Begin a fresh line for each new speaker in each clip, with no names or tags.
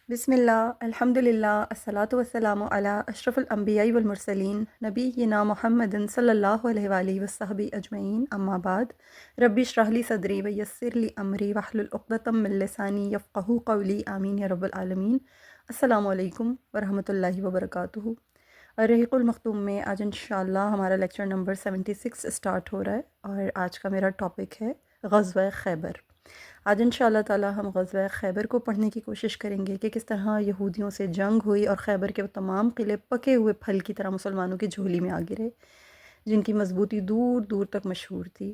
بسم اللہ الحمد للہ الصلاۃ والسلام علی اشرف الانبیاء والمرسلین نبینا محمد صلی اللہ علیہ وآلہ وصحبہ اجمعین اما بعد ربی اشرح لی صدری ویسر لی امری واحلل عقدۃ من لسانی یفقہوا قولی آمین یا رب العالمین۔ السلام علیکم ورحمۃ اللہ وبرکاتہ۔ الرحیق المختوم میں آج انشاءاللہ ہمارا لیکچر نمبر 76 اسٹارٹ ہو رہا ہے، اور آج کا میرا ٹاپک ہے غزوہ خیبر۔ آج ان شاء اللہ تعالی ہم غزوہ خیبر کو پڑھنے کی کوشش کریں گے کہ کس طرح یہودیوں سے جنگ ہوئی اور خیبر کے وہ تمام قلعے پکے ہوئے پھل کی طرح مسلمانوں کی جھولی میں آ گرے، جن کی مضبوطی دور دور تک مشہور تھی۔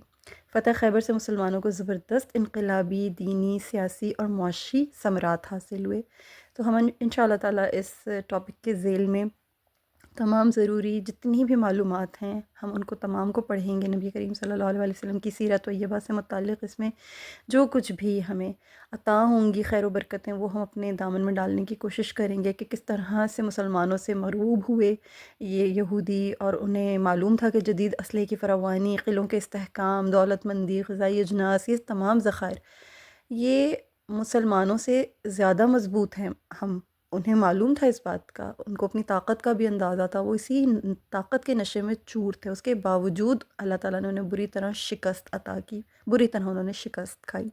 فتح خیبر سے مسلمانوں کو زبردست انقلابی، دینی، سیاسی اور معاشی ثمرات حاصل ہوئے۔ تو ہم ان شاء اللہ تعالی اس ٹاپک کے ذیل میں تمام ضروری جتنی بھی معلومات ہیں ہم ان کو تمام کو پڑھیں گے۔ نبی کریم صلی اللہ علیہ وسلم کی سیرت طیبہ سے متعلق اس میں جو کچھ بھی ہمیں عطا ہوں گی خیر و برکتیں، وہ ہم اپنے دامن میں ڈالنے کی کوشش کریں گے کہ کس طرح سے مسلمانوں سے مروب ہوئے یہ یہودی، اور انہیں معلوم تھا کہ جدید اسلحے کی فراوانی، قلعوں کے استحکام، دولت مندی، غذائی اجناس، یہ تمام ذخائر یہ مسلمانوں سے زیادہ مضبوط ہیں۔ انہیں معلوم تھا اس بات کا، ان کو اپنی طاقت کا بھی اندازہ تھا، وہ اسی طاقت کے نشے میں چور تھے۔ اس کے باوجود اللہ تعالیٰ نے انہیں بری طرح شکست عطا کی، بری طرح انہوں نے شکست کھائی،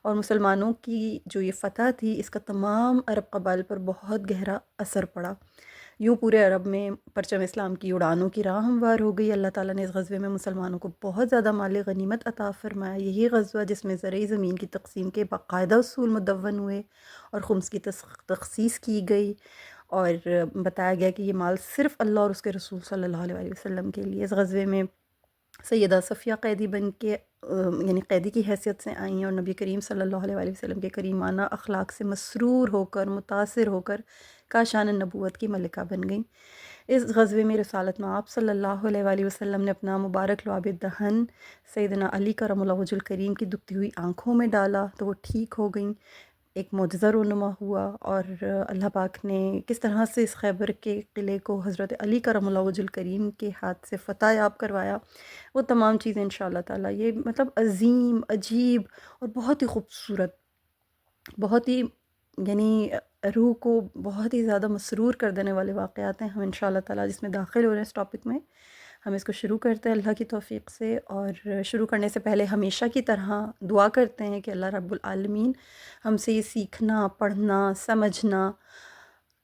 اور مسلمانوں کی جو یہ فتح تھی اس کا تمام عرب قبائل پر بہت گہرا اثر پڑا۔ یوں پورے عرب میں پرچم اسلام کی اڑانوں کی راہ ہموار ہو گئی۔ اللہ تعالیٰ نے اس غزوے میں مسلمانوں کو بہت زیادہ مال غنیمت عطا فرمایا۔ یہی غزوہ جس میں زرعی زمین کی تقسیم کے باقاعدہ اصول مدون ہوئے اور خمس کی تخصیص کی گئی، اور بتایا گیا کہ یہ مال صرف اللہ اور اس کے رسول صلی اللہ علیہ وسلم کے لیے۔ اس غزوے میں سیدہ صفیہ قیدی بن کے یعنی قیدی کی حیثیت سے آئیں، اور نبی کریم صلی اللہ علیہ وسلم کے کریمانہ اخلاق سے مسرور ہو کر، متاثر ہو کر کاشان نبوت کی ملکہ بن گئیں۔ اس غزوے میں رسالت مآب صلی اللہ علیہ وآلہ وسلم نے اپنا مبارک لعاب دہن سیدنا علی کرم اللہ وجہ الکریم کی دکھتی ہوئی آنکھوں میں ڈالا تو وہ ٹھیک ہو گئیں۔ ایک معجزہ رونما ہوا، اور اللہ پاک نے کس طرح سے اس خیبر کے قلعے کو حضرت علی کرم اللہ وجہ الکریم کے ہاتھ سے فتح یاب کروایا، وہ تمام چیزیں انشاءاللہ تعالی یہ مطلب عظیم، عجیب اور بہت ہی خوبصورت، بہت ہی یعنی روح کو بہت ہی زیادہ مسرور کر دینے والے واقعات ہیں۔ ہم انشاءاللہ تعالی جس میں داخل ہو رہے ہیں اس ٹاپک میں، ہم اس کو شروع کرتے ہیں اللہ کی توفیق سے، اور شروع کرنے سے پہلے ہمیشہ کی طرح دعا کرتے ہیں کہ اللہ رب العالمین ہم سے یہ سیکھنا، پڑھنا، سمجھنا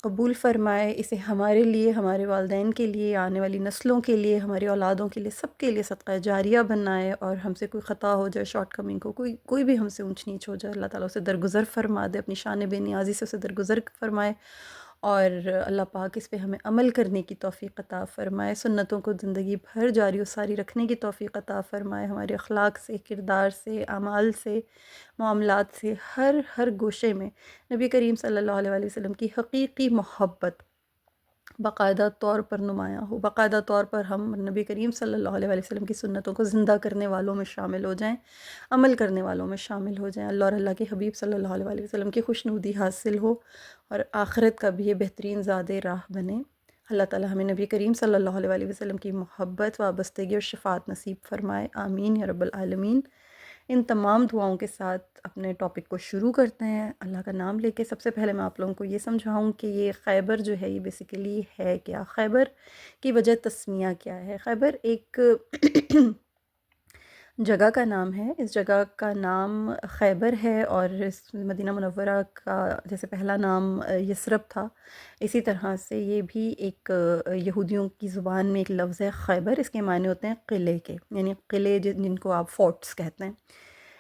قبول فرمائے، اسے ہمارے لیے، ہمارے والدین کے لیے، آنے والی نسلوں کے لیے، ہماری اولادوں کے لیے، سب کے لیے صدقہ جاریہ بنائے، اور ہم سے کوئی خطا ہو جائے، شارٹ کمنگ کو کوئی بھی ہم سے اونچ نیچ ہو جائے، اللہ تعالیٰ اسے درگزر فرما دے، اپنی شان بے نیازی سے اسے درگزر فرمائے، اور اللہ پاک اس پہ ہمیں عمل کرنے کی توفیق عطا فرمائے، سنتوں کو زندگی بھر جاری و ساری رکھنے کی توفیق عطا فرمائے، ہمارے اخلاق سے، کردار سے، اعمال سے، معاملات سے، ہر گوشے میں نبی کریم صلی اللہ علیہ وسلم کی حقیقی محبت باقاعدہ طور پر نمایاں ہو، باقاعدہ طور پر ہم نبی کریم صلی اللہ علیہ وسلم کی سنتوں کو زندہ کرنے والوں میں شامل ہو جائیں، عمل کرنے والوں میں شامل ہو جائیں، اللہ اور اللہ کے حبیب صلی اللہ علیہ وسلم کی خوشنودی حاصل ہو، اور آخرت کا بھی یہ بہترین زاد راہ بنے۔ اللہ تعالیٰ ہمیں نبی کریم صلی اللہ علیہ وسلم کی محبت، وابستگی اور شفاعت نصیب فرمائے، آمین یا رب العالمین۔ ان تمام دعاؤں کے ساتھ اپنے ٹاپک کو شروع کرتے ہیں اللہ کا نام لے کے۔ سب سے پہلے میں آپ لوگوں کو یہ سمجھاؤں کہ یہ خیبر جو ہے یہ بیسیکلی ہے کیا، خیبر کی وجہ تسمیہ کیا ہے۔ خیبر ایک جگہ کا نام ہے، اس جگہ کا نام خیبر ہے، اور اس مدینہ منورہ کا جیسے پہلا نام یثرب تھا، اسی طرح سے یہ بھی ایک یہودیوں کی زبان میں ایک لفظ ہے خیبر، اس کے معنی ہوتے ہیں قلعے کے، یعنی قلعے جن کو آپ فورٹس کہتے ہیں۔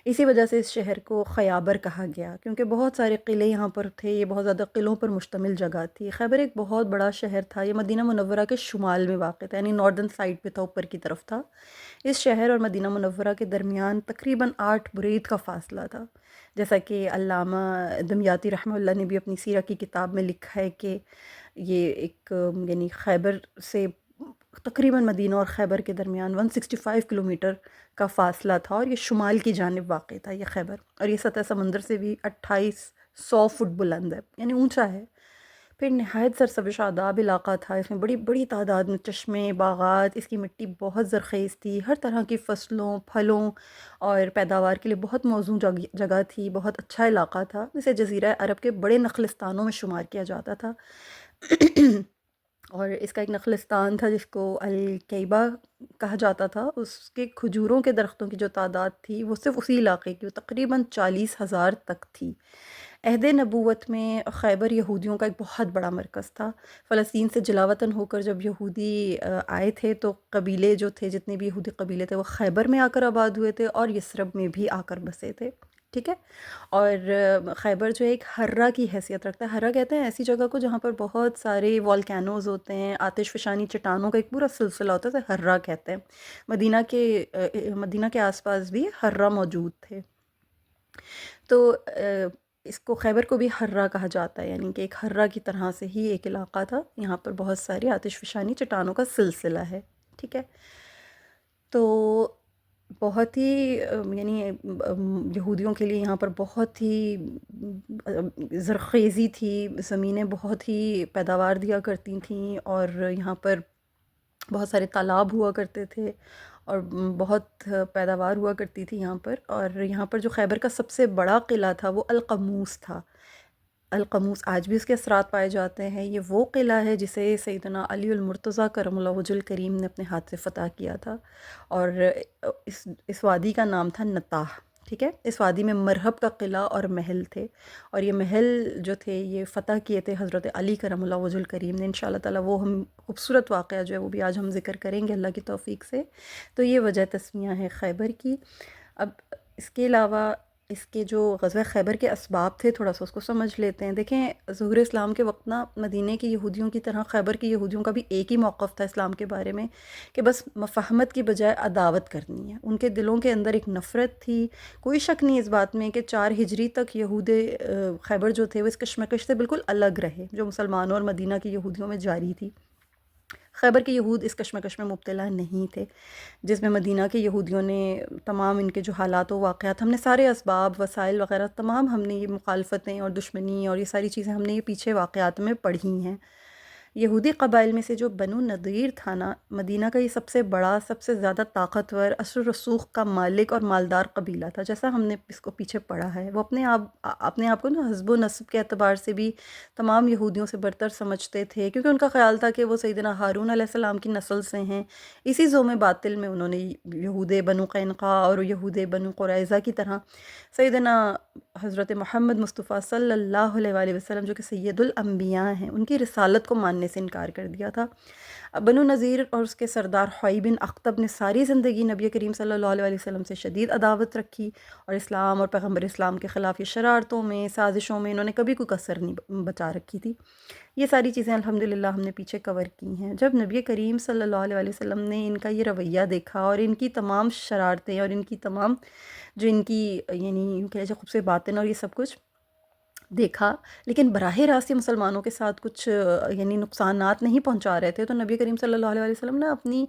اسی وجہ سے اس شہر کو خیابر کہا گیا، کیونکہ بہت سارے قلعے یہاں پر تھے، یہ بہت زیادہ قلعوں پر مشتمل جگہ تھی۔ خیبر ایک بہت بڑا شہر تھا، یہ مدینہ منورہ کے شمال میں واقع تھا، یعنی ناردرن سائڈ پہ تھا، اوپر کی طرف تھا۔ اس شہر اور مدینہ منورہ کے درمیان تقریباً 8 برید کا فاصلہ تھا، جیسا کہ علامہ دمیاطی رحمہ اللہ نے بھی اپنی سیرہ کی کتاب میں لکھا ہے کہ یہ ایک یعنی خیبر سے تقریباً مدینہ اور خیبر کے درمیان 165 کلومیٹر کا فاصلہ تھا، اور یہ شمال کی جانب واقع تھا یہ خیبر، اور یہ سطح سمندر سے بھی 2800 فٹ بلند ہے، یعنی اونچا ہے۔ پھر نہایت سرسبز و شاداب علاقہ تھا، اس میں بڑی بڑی تعداد میں چشمے، باغات، اس کی مٹی بہت زرخیز تھی، ہر طرح کی فصلوں، پھلوں اور پیداوار کے لیے بہت موزوں جگہ تھی، بہت اچھا علاقہ تھا، اسے جزیرہ عرب کے بڑے نخلستانوں میں شمار کیا جاتا تھا۔ اور اس کا ایک نخلستان تھا جس کو الکیبہ کہا جاتا تھا، اس کے کھجوروں کے درختوں کی جو تعداد تھی وہ صرف اسی علاقے کی وہ تقریباً 40,000 تک تھی۔ عہد نبوت میں خیبر یہودیوں کا ایک بہت بڑا مرکز تھا۔ فلسطین سے جلاوطن ہو کر جب یہودی آئے تھے تو قبیلے جو تھے، جتنے بھی یہودی قبیلے تھے، وہ خیبر میں آ کر آباد ہوئے تھے اور یثرب میں بھی آ کر بسے تھے، ٹھیک ہے۔ اور خیبر جو ایک ہرہ کی حیثیت رکھتا ہے، ہرہ کہتے ہیں ایسی جگہ کو جہاں پر بہت سارے والکینوز ہوتے ہیں، آتش فشانی چٹانوں کا ایک پورا سلسلہ ہوتا ہے، تو ہرہ کہتے ہیں۔ مدینہ کے آس پاس بھی ہرہ موجود تھے، تو اس کو خیبر کو بھی ہرہ کہا جاتا ہے، یعنی کہ ایک ہرہ کی طرح سے ہی ایک علاقہ تھا، یہاں پر بہت ساری آتش فشانی چٹانوں کا سلسلہ ہے، ٹھیک ہے۔ تو بہت ہی یعنی یہودیوں کے لیے یہاں پر بہت ہی زرخیزی تھی، زمینیں بہت ہی پیداوار دیا کرتی تھیں، اور یہاں پر بہت سارے تالاب ہوا کرتے تھے اور بہت پیداوار ہوا کرتی تھی یہاں پر۔ اور یہاں پر جو خیبر کا سب سے بڑا قلعہ تھا وہ القموس تھا۔ القموس آج بھی اس کے اثرات پائے جاتے ہیں۔ یہ وہ قلعہ ہے جسے سیدنا علی المرتضیٰ کرم اللہ وجہ الکریم نے اپنے ہاتھ سے فتح کیا تھا، اور اس وادی کا نام تھا نطاح، ٹھیک ہے۔ اس وادی میں مرہب کا قلعہ اور محل تھے، اور یہ محل جو تھے یہ فتح کیے تھے حضرت علی کرم اللہ وجہ الکریم نے۔ انشاءاللہ تعالیٰ وہ ہم خوبصورت واقعہ جو ہے وہ بھی آج ہم ذکر کریں گے اللہ کی توفیق سے۔ تو یہ وجہ تسمیہ ہے خیبر کی۔ اب اس کے علاوہ اس کے جو غزوہ خیبر کے اسباب تھے، تھوڑا سا اس کو سمجھ لیتے ہیں۔ دیکھیں، ظہور اسلام کے وقت نا مدینہ کی یہودیوں کی طرح خیبر کی یہودیوں کا بھی ایک ہی موقف تھا اسلام کے بارے میں، کہ بس مفاہمت کی بجائے عداوت کرنی ہے۔ ان کے دلوں کے اندر ایک نفرت تھی، کوئی شک نہیں اس بات میں کہ 4 ہجری تک یہود خیبر جو تھے وہ اس کشمکش سے بالکل الگ رہے جو مسلمانوں اور مدینہ کی یہودیوں میں جاری تھی۔ خیبر کے یہود اس کشمکش میں مبتلا نہیں تھے جس میں مدینہ کے یہودیوں نے تمام ان کے جو حالات و واقعات، ہم نے سارے اسباب، وسائل وغیرہ تمام ہم نے یہ مخالفتیں اور دشمنی اور یہ ساری چیزیں ہم نے یہ پیچھے واقعات میں پڑھی ہیں۔ یہودی قبائل میں سے جو بنو نضیر تھا نا، مدینہ کا یہ سب سے بڑا، سب سے زیادہ طاقتور، اثر و رسوخ کا مالک اور مالدار قبیلہ تھا، جیسا ہم نے اس کو پیچھے پڑھا ہے۔ وہ اپنے آپ کو نا حسب و نسب کے اعتبار سے بھی تمام یہودیوں سے برتر سمجھتے تھے، کیونکہ ان کا خیال تھا کہ وہ سیدنا ہارون علیہ السلام کی نسل سے ہیں۔ اسی ذوم باطل میں انہوں نے یہود بنو قینقاع اور یہود بنو قریظہ کی طرح سیدنا حضرت محمد مصطفیٰ صلی اللہ علیہ وآلہ وسلم جو کہ سید الانبیاء ہیں، ان کی رسالت کو ماننے سے انکار کر دیا تھا۔ بنو نذیر اور اس کے سردار حوئی بن اخطب نے ساری زندگی نبی کریم صلی اللہ علیہ وسلم سے شدید عداوت رکھی، اور اسلام اور پیغمبر اسلام کے خلاف یہ شرارتوں میں، سازشوں میں انہوں نے کبھی کوئی کسر نہیں بچا رکھی تھی۔ یہ ساری چیزیں الحمدللہ ہم نے پیچھے کور کی ہیں۔ جب نبی کریم صلی اللہ علیہ وسلم نے ان کا یہ رویہ دیکھا اور ان کی تمام شرارتیں اور ان کی تمام جو ان کی یعنی کہہ لیجیے خوب سے باطن اور یہ سب کچھ دیکھا، لیکن براہ راست یہ مسلمانوں کے ساتھ کچھ یعنی نقصانات نہیں پہنچا رہے تھے، تو نبی کریم صلی اللہ علیہ وسلم نے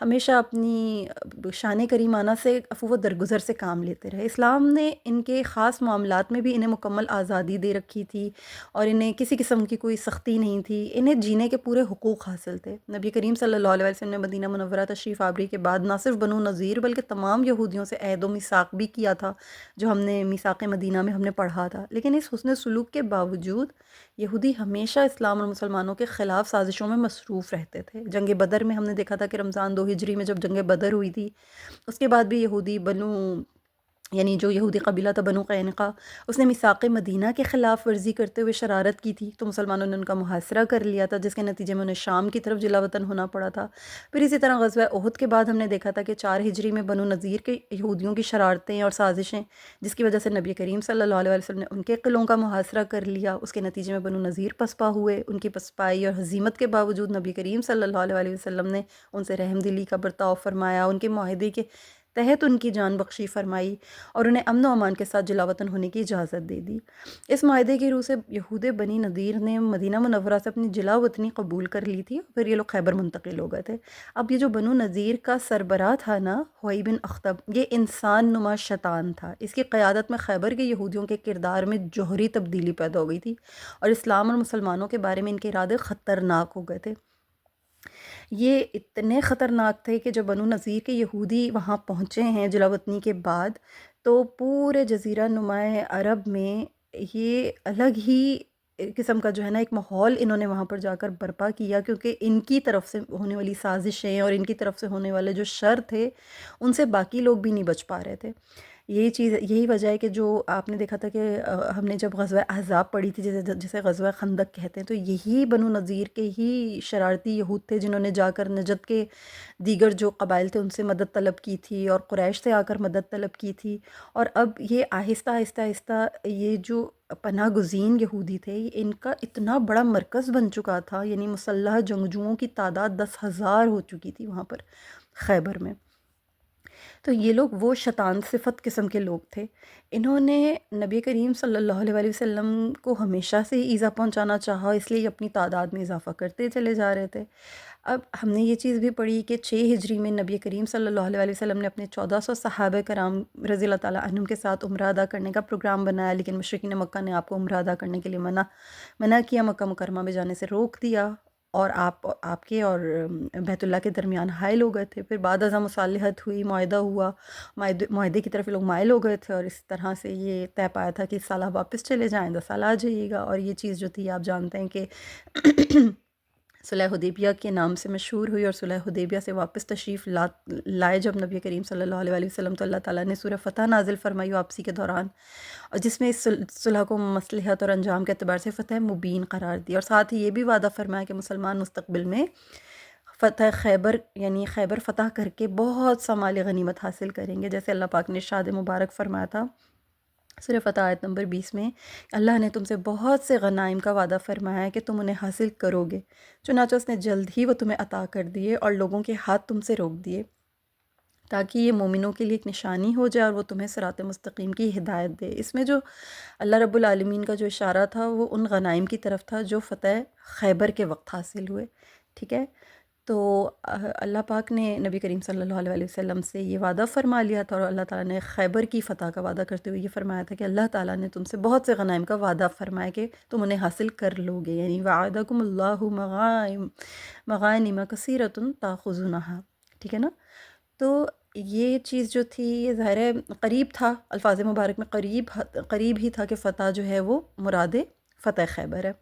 ہمیشہ اپنی شان کریمانہ سے عفو و درگزر سے کام لیتے رہے۔ اسلام نے ان کے خاص معاملات میں بھی انہیں مکمل آزادی دے رکھی تھی، اور انہیں کسی قسم کی کوئی سختی نہیں تھی، انہیں جینے کے پورے حقوق حاصل تھے۔ نبی کریم صلی اللہ علیہ وسلم نے مدینہ منورہ تشریف آوری کے بعد نہ صرف بنو نذیر بلکہ تمام یہودیوں سے عہد و میثاق بھی کیا تھا، جو ہم نے میثاق مدینہ میں ہم نے پڑھا تھا، لیکن اس حسن سلوک کے باوجود یہودی ہمیشہ اسلام اور مسلمانوں کے خلاف سازشوں میں مصروف رہتے تھے۔ جنگ بدر میں ہم نے دیکھا تھا کہ رمضان 2 ہجری میں جب جنگ بدر ہوئی تھی، اس کے بعد بھی یہودی یعنی جو یہودی قبیلہ تھا بنو قینقاع، اس نے میثاق مدینہ کے خلاف ورزی کرتے ہوئے شرارت کی تھی، تو مسلمانوں نے ان کا محاصرہ کر لیا تھا، جس کے نتیجے میں انہیں شام کی طرف جلا وطن ہونا پڑا تھا۔ پھر اسی طرح غزوہ احد کے بعد ہم نے دیکھا تھا کہ 4 ہجری میں بنو نذیر کے یہودیوں کی شرارتیں اور سازشیں، جس کی وجہ سے نبی کریم صلی اللہ علیہ وسلم نے ان کے قلعوں کا محاصرہ کر لیا، اس کے نتیجے میں بنو نذیر پسپا ہوئے۔ ان کی پسپائی اور ہزیمت کے باوجود نبی کریم صلی اللہ علیہ وسلم نے ان سے رحم دلی کا برتاؤ فرمایا، ان کے معاہدے کے تحت ان کی جان بخشی فرمائی اور انہیں امن و امان کے ساتھ جلا وطن ہونے کی اجازت دے دی۔ اس معاہدے کی روح سے یہود بنی نذیر نے مدینہ منورہ سے اپنی جلا وطنی قبول کر لی تھی، پھر یہ لوگ خیبر منتقل ہو گئے تھے۔ اب یہ جو بنو نذیر کا سربراہ تھا نا، ہوئی بن اخطب، یہ انسان نما شیطان تھا۔ اس کی قیادت میں خیبر کے یہودیوں کے کردار میں جوہری تبدیلی پیدا ہو گئی تھی اور اسلام اور مسلمانوں کے بارے میں ان کے ارادے خطرناک ہو گئے تھے۔ یہ اتنے خطرناک تھے کہ جب بنو نذیر کے یہودی وہاں پہنچے ہیں جلا وطنی کے بعد، تو پورے جزیرہ نماء عرب میں یہ الگ ہی قسم کا جو ہے نا ایک ماحول انہوں نے وہاں پر جا کر برپا کیا، کیونکہ ان کی طرف سے ہونے والی سازشیں اور ان کی طرف سے ہونے والے جو شر تھے ان سے باقی لوگ بھی نہیں بچ پا رہے تھے۔ یہی وجہ ہے کہ جو آپ نے دیکھا تھا کہ ہم نے جب غزوہ احزاب پڑھی تھی، جسے غزوہ خندق کہتے ہیں، تو یہی بنو نذیر کے ہی شرارتی یہود تھے جنہوں نے جا کر نجد کے دیگر جو قبائل تھے ان سے مدد طلب کی تھی اور قریش سے آ کر مدد طلب کی تھی۔ اور اب یہ آہستہ آہستہ آہستہ یہ جو پناہ گزین یہودی تھے، ان کا اتنا بڑا مرکز بن چکا تھا، یعنی مسلح جنگجوؤں کی تعداد 10,000 ہو چکی تھی وہاں پر خیبر میں۔ تو یہ لوگ وہ شیطان صفت قسم کے لوگ تھے۔ انہوں نے نبی کریم صلی اللہ علیہ وسلم کو ہمیشہ سے ہی ایذا پہنچانا چاہا، اس لیے اپنی تعداد میں اضافہ کرتے چلے جا رہے تھے۔ اب ہم نے یہ چیز بھی پڑھی کہ 6 ہجری میں نبی کریم صلی اللہ علیہ وسلم نے اپنے 1400 صحابہ کرام رضی اللہ تعالیٰ عنہم کے ساتھ عمرہ ادا کرنے کا پروگرام بنایا، لیکن مشرکین مکہ نے آپ کو عمرہ ادا کرنے کے لیے منع کیا، مکہ مکرمہ میں جانے سے روک دیا، اور آپ کے اور بیت اللہ کے درمیان حائل ہو گئے تھے۔ پھر بعد ازاں مصالحت ہوئی، معاہدہ ہوا، معاہدے کی طرف لوگ مائل ہو گئے تھے، اور اس طرح سے یہ طے پایا تھا کہ اس سال آپ واپس چلے جائیں، 10 سال آ جائیے گا۔ اور یہ چیز جو تھی آپ جانتے ہیں کہ صلح حدیبیہ کے نام سے مشہور ہوئی، اور صلح حدیبیہ سے واپس تشریف لائے جب نبی کریم صلی اللہ علیہ وسلم، تو اللہ تعالیٰ نے سورہ فتح نازل فرمائی واپسی کے دوران، اور جس میں اس صلح کو مصلحت اور انجام کے اعتبار سے فتح مبین قرار دیا، اور ساتھ ہی یہ بھی وعدہ فرمایا کہ مسلمان مستقبل میں فتح خیبر یعنی خیبر فتح کر کے بہت سا مال غنیمت حاصل کریں گے، جیسے اللہ پاک نے ارشاد مبارک فرمایا تھا سورہ فتح آیت نمبر 20 میں، اللہ نے تم سے بہت سے غنائم کا وعدہ فرمایا ہے کہ تم انہیں حاصل کرو گے، چنانچہ اس نے جلد ہی وہ تمہیں عطا کر دیے اور لوگوں کے ہاتھ تم سے روک دیے، تاکہ یہ مومنوں کے لیے ایک نشانی ہو جائے اور وہ تمہیں صراط مستقیم کی ہدایت دے۔ اس میں جو اللہ رب العالمین کا جو اشارہ تھا وہ ان غنائم کی طرف تھا جو فتح خیبر کے وقت حاصل ہوئے، ٹھیک ہے۔ تو اللہ پاک نے نبی کریم صلی اللہ علیہ وسلم سے یہ وعدہ فرما لیا تھا، اور اللہ تعالیٰ نے خیبر کی فتح کا وعدہ کرتے ہوئے یہ فرمایا تھا کہ اللہ تعالیٰ نے تم سے بہت سے غنائم کا وعدہ فرمایا کہ تم انہیں حاصل کر لو گے، یعنی وعدکم اللہ مغانم کثیرۃ تاخذونہا، ٹھیک ہے نا۔ تو یہ چیز جو تھی یہ ظاہر ہے قریب تھا، الفاظ مبارک میں قریب ہی تھا کہ فتح جو ہے وہ مراد فتح خیبر ہے۔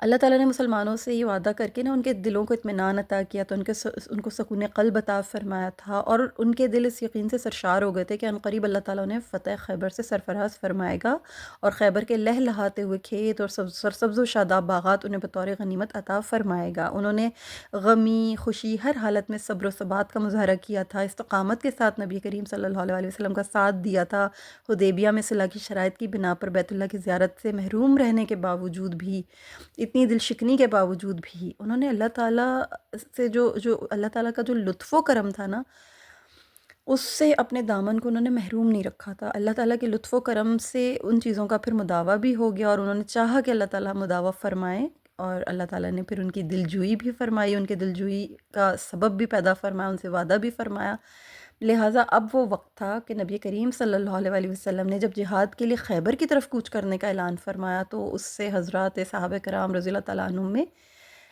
اللہ تعالیٰ نے مسلمانوں سے یہ وعدہ کر کے نا ان کے دلوں کو اطمینان عطا کیا، تو ان کو سکون قلب عطا فرمایا تھا، اور ان کے دل اس یقین سے سرشار ہو گئے تھے کہ عنقریب اللہ تعالیٰ انہیں فتح خیبر سے سرفراز فرمائے گا، اور خیبر کے لہلہاتے ہوئے کھیت اور سرسبز و شاداب باغات انہیں بطور غنیمت عطا فرمائے گا۔ انہوں نے غمی خوشی ہر حالت میں صبر و ثبات کا مظاہرہ کیا تھا، استقامت کے ساتھ نبی کریم صلی اللہ علیہ وسلم کا ساتھ دیا تھا، حدیبیہ میں صلح کی شرائط کی بنا پر بیت اللہ کی زیارت سے محروم رہنے کے باوجود بھی، اتنی دل شکنی کے باوجود بھی انہوں نے اللہ تعالیٰ سے جو اللہ تعالیٰ کا جو لطف و کرم تھا نا، اس سے اپنے دامن کو انہوں نے محروم نہیں رکھا تھا۔ اللہ تعالیٰ کے لطف و کرم سے ان چیزوں کا پھر مداوع بھی ہو گیا، اور انہوں نے چاہا کہ اللہ تعالیٰ مداوع فرمائے، اور اللہ تعالیٰ نے پھر ان کی دلجوئی بھی فرمائی، ان کے دلجوئی کا سبب بھی پیدا فرمایا، ان سے وعدہ بھی فرمایا۔ لہٰذا اب وہ وقت تھا کہ نبی کریم صلی اللہ علیہ وسلم نے جب جہاد کے لیے خیبر کی طرف کوچ کرنے کا اعلان فرمایا، تو اس سے حضرات صحابہ کرام رضی اللہ تعالیٰ عنہم میں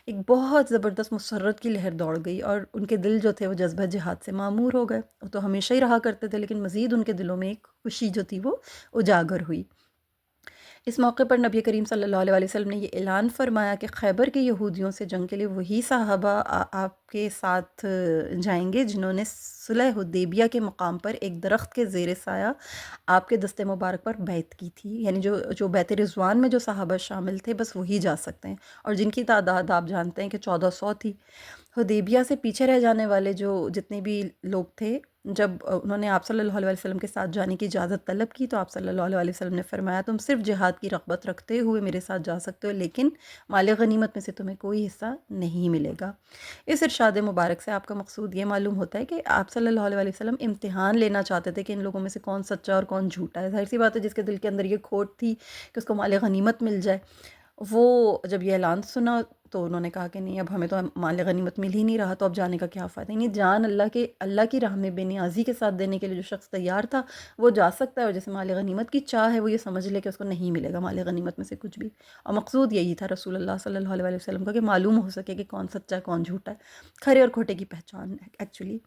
ایک بہت زبردست مسرت کی لہر دوڑ گئی، اور ان کے دل جو تھے وہ جذبہ جہاد سے معمور ہو گئے۔ وہ تو ہمیشہ ہی رہا کرتے تھے، لیکن مزید ان کے دلوں میں ایک خوشی جو تھی وہ اجاگر ہوئی۔ اس موقع پر نبی کریم صلی اللہ علیہ وسلم نے یہ اعلان فرمایا کہ خیبر کے یہودیوں سے جنگ کے لیے وہی صحابہ آپ کے ساتھ جائیں گے جنہوں نے صلح حدیبیہ کے مقام پر ایک درخت کے زیر سایہ آپ کے دست مبارک پر بیعت کی تھی، یعنی جو بیعت رضوان میں جو صحابہ شامل تھے بس وہی جا سکتے ہیں، اور جن کی تعداد آپ جانتے ہیں کہ 1400 تھی۔ حدیبیہ سے پیچھے رہ جانے والے جو جتنے بھی لوگ تھے، جب انہوں نے آپ صلی اللہ علیہ وسلم کے ساتھ جانے کی اجازت طلب کی تو آپ صلی اللہ علیہ وسلم نے فرمایا تم صرف جہاد کی رغبت رکھتے ہوئے میرے ساتھ جا سکتے ہو، لیکن مال غنیمت میں سے تمہیں کوئی حصہ نہیں ملے گا۔ اس ارشاد مبارک سے آپ کا مقصود یہ معلوم ہوتا ہے کہ آپ صلی اللہ علیہ وسلم امتحان لینا چاہتے تھے کہ ان لوگوں میں سے کون سچا اور کون جھوٹا ہے۔ ظاہر سی بات ہے جس کے دل کے اندر یہ کھوٹ تھی کہ اس کو مال غنیمت مل جائے، وہ جب یہ اعلان سنا تو انہوں نے کہا کہ نہیں، اب ہمیں تو مال غنیمت مل ہی نہیں رہا، تو اب جانے کا کیا فائدہ؟ یعنی جان اللہ کی راہ میں بے نیازی کے ساتھ دینے کے لیے جو شخص تیار تھا وہ جا سکتا ہے، اور جیسے مال غنیمت کی چاہ ہے وہ یہ سمجھ لے کہ اس کو نہیں ملے گا مال غنیمت میں سے کچھ بھی۔ اور مقصود یہی تھا رسول اللہ صلی اللہ علیہ وسلم کا کہ معلوم ہو سکے کہ کون سچا ہے کون جھوٹا ہے، کھرے اور کھوٹے کی پہچان ایکچولی۔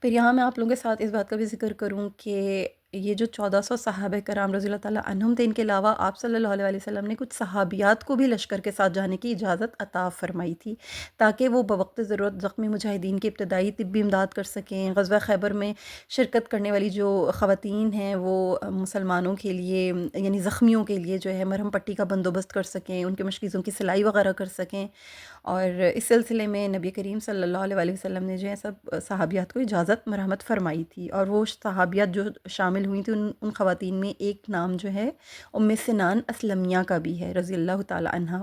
پھر یہاں میں آپ لوگوں کے ساتھ اس بات کا بھی ذکر کروں کہ یہ جو 1400 صحابہ کرام رضی اللہ تعالیٰ عنہم تھے، ان کے علاوہ آپ صلی اللہ علیہ وسلم نے کچھ صحابیات کو بھی لشکر کے ساتھ جانے کی اجازت عطا فرمائی تھی تاکہ وہ بوقت ضرورت زخمی مجاہدین کی ابتدائی طبی امداد کر سکیں۔ غزوہ خیبر میں شرکت کرنے والی جو خواتین ہیں وہ مسلمانوں کے لیے یعنی زخمیوں کے لیے جو ہے مرہم پٹی کا بندوبست کر سکیں، ان کے مشکیزوں کی سلائی وغیرہ کر سکیں، اور اس سلسلے میں نبی کریم صلی اللہ علیہ وسلم نے جو ہے سب صحابیات کو اجازت مرحمت فرمائی تھی، اور وہ صحابیات جو شامل ہوئی تھیں ان خواتین میں ایک نام جو ہے ام سنان اسلمیہ کا بھی ہے رضی اللہ تعالی عنہ۔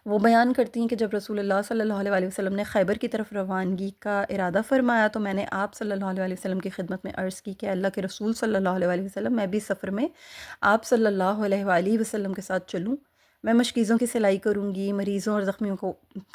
وہ بیان کرتی ہیں کہ جب رسول اللہ صلی اللہ علیہ وسلم نے خیبر کی طرف روانگی کا ارادہ فرمایا تو میں نے آپ صلی اللہ علیہ وسلم کی خدمت میں عرض کی کہ اللہ کے رسول صلی اللہ علیہ وسلم، میں بھی سفر میں آپ صلی اللہ علیہ وسلم کے ساتھ چلوں؟ میں مشکیزوں کی سلائی کروں گی، مریضوں اور زخمیوں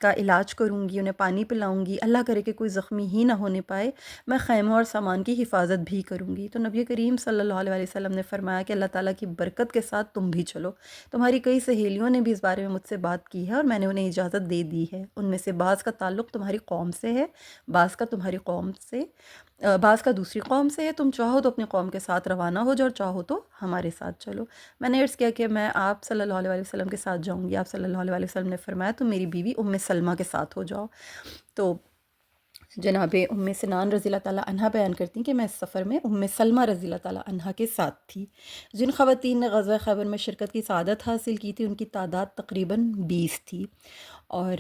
کا علاج کروں گی، انہیں پانی پلاؤں گی، اللہ کرے کہ کوئی زخمی ہی نہ ہونے پائے، میں خیموں اور سامان کی حفاظت بھی کروں گی۔ تو نبی کریم صلی اللہ علیہ وسلم نے فرمایا کہ اللہ تعالیٰ کی برکت کے ساتھ تم بھی چلو، تمہاری کئی سہیلیوں نے بھی اس بارے میں مجھ سے بات کی ہے اور میں نے انہیں اجازت دے دی ہے، ان میں سے بعض کا تعلق تمہاری قوم سے ہے، بعض کا تمہاری قوم سے، بعض کا دوسری قوم سے ہے، تم چاہو تو اپنی قوم کے ساتھ روانہ ہو جاؤ اور چاہو تو ہمارے ساتھ چلو۔ میں نے عرض کیا کہ میں آپ صلی اللہ علیہ وسلم کے ساتھ جاؤں گی۔ آپ صلی اللہ علیہ وسلم نے فرمایا تم میری بیوی ام سلمہ کے ساتھ ہو جاؤ۔ تو جناب ام سنان رضی اللہ تعالیٰ عنہ بیان کرتی ہیں کہ میں اس سفر میں ام سلمہ رضی اللہ تعالیٰ عنہ کے ساتھ تھی۔ جن خواتین نے غزوہ خیبر میں شرکت کی سعادت حاصل کی تھی ان کی تعداد تقریباً 20 تھی، اور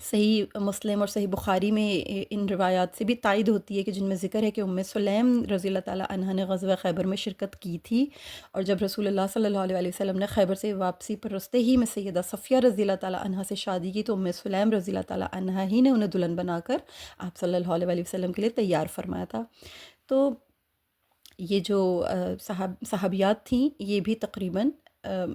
صحیح مسلم اور صحیح بخاری میں ان روایات سے بھی تائید ہوتی ہے کہ جن میں ذکر ہے کہ ام سلیم رضی اللہ تعالیٰ عنہ نے غزوہ خیبر میں شرکت کی تھی، اور جب رسول اللہ صلی اللہ علیہ وسلم نے خیبر سے واپسی پر رستے ہی میں سیدہ صفیہ رضی اللہ تعالیٰ عنہ سے شادی کی تو ام سلیم رضی اللہ تعالیٰ عنہ ہی نے انہیں دلہن بنا کر آپ صلی اللہ علیہ وسلم کے لیے تیار فرمایا تھا۔ تو یہ جو صحابیات تھیں یہ بھی تقریباً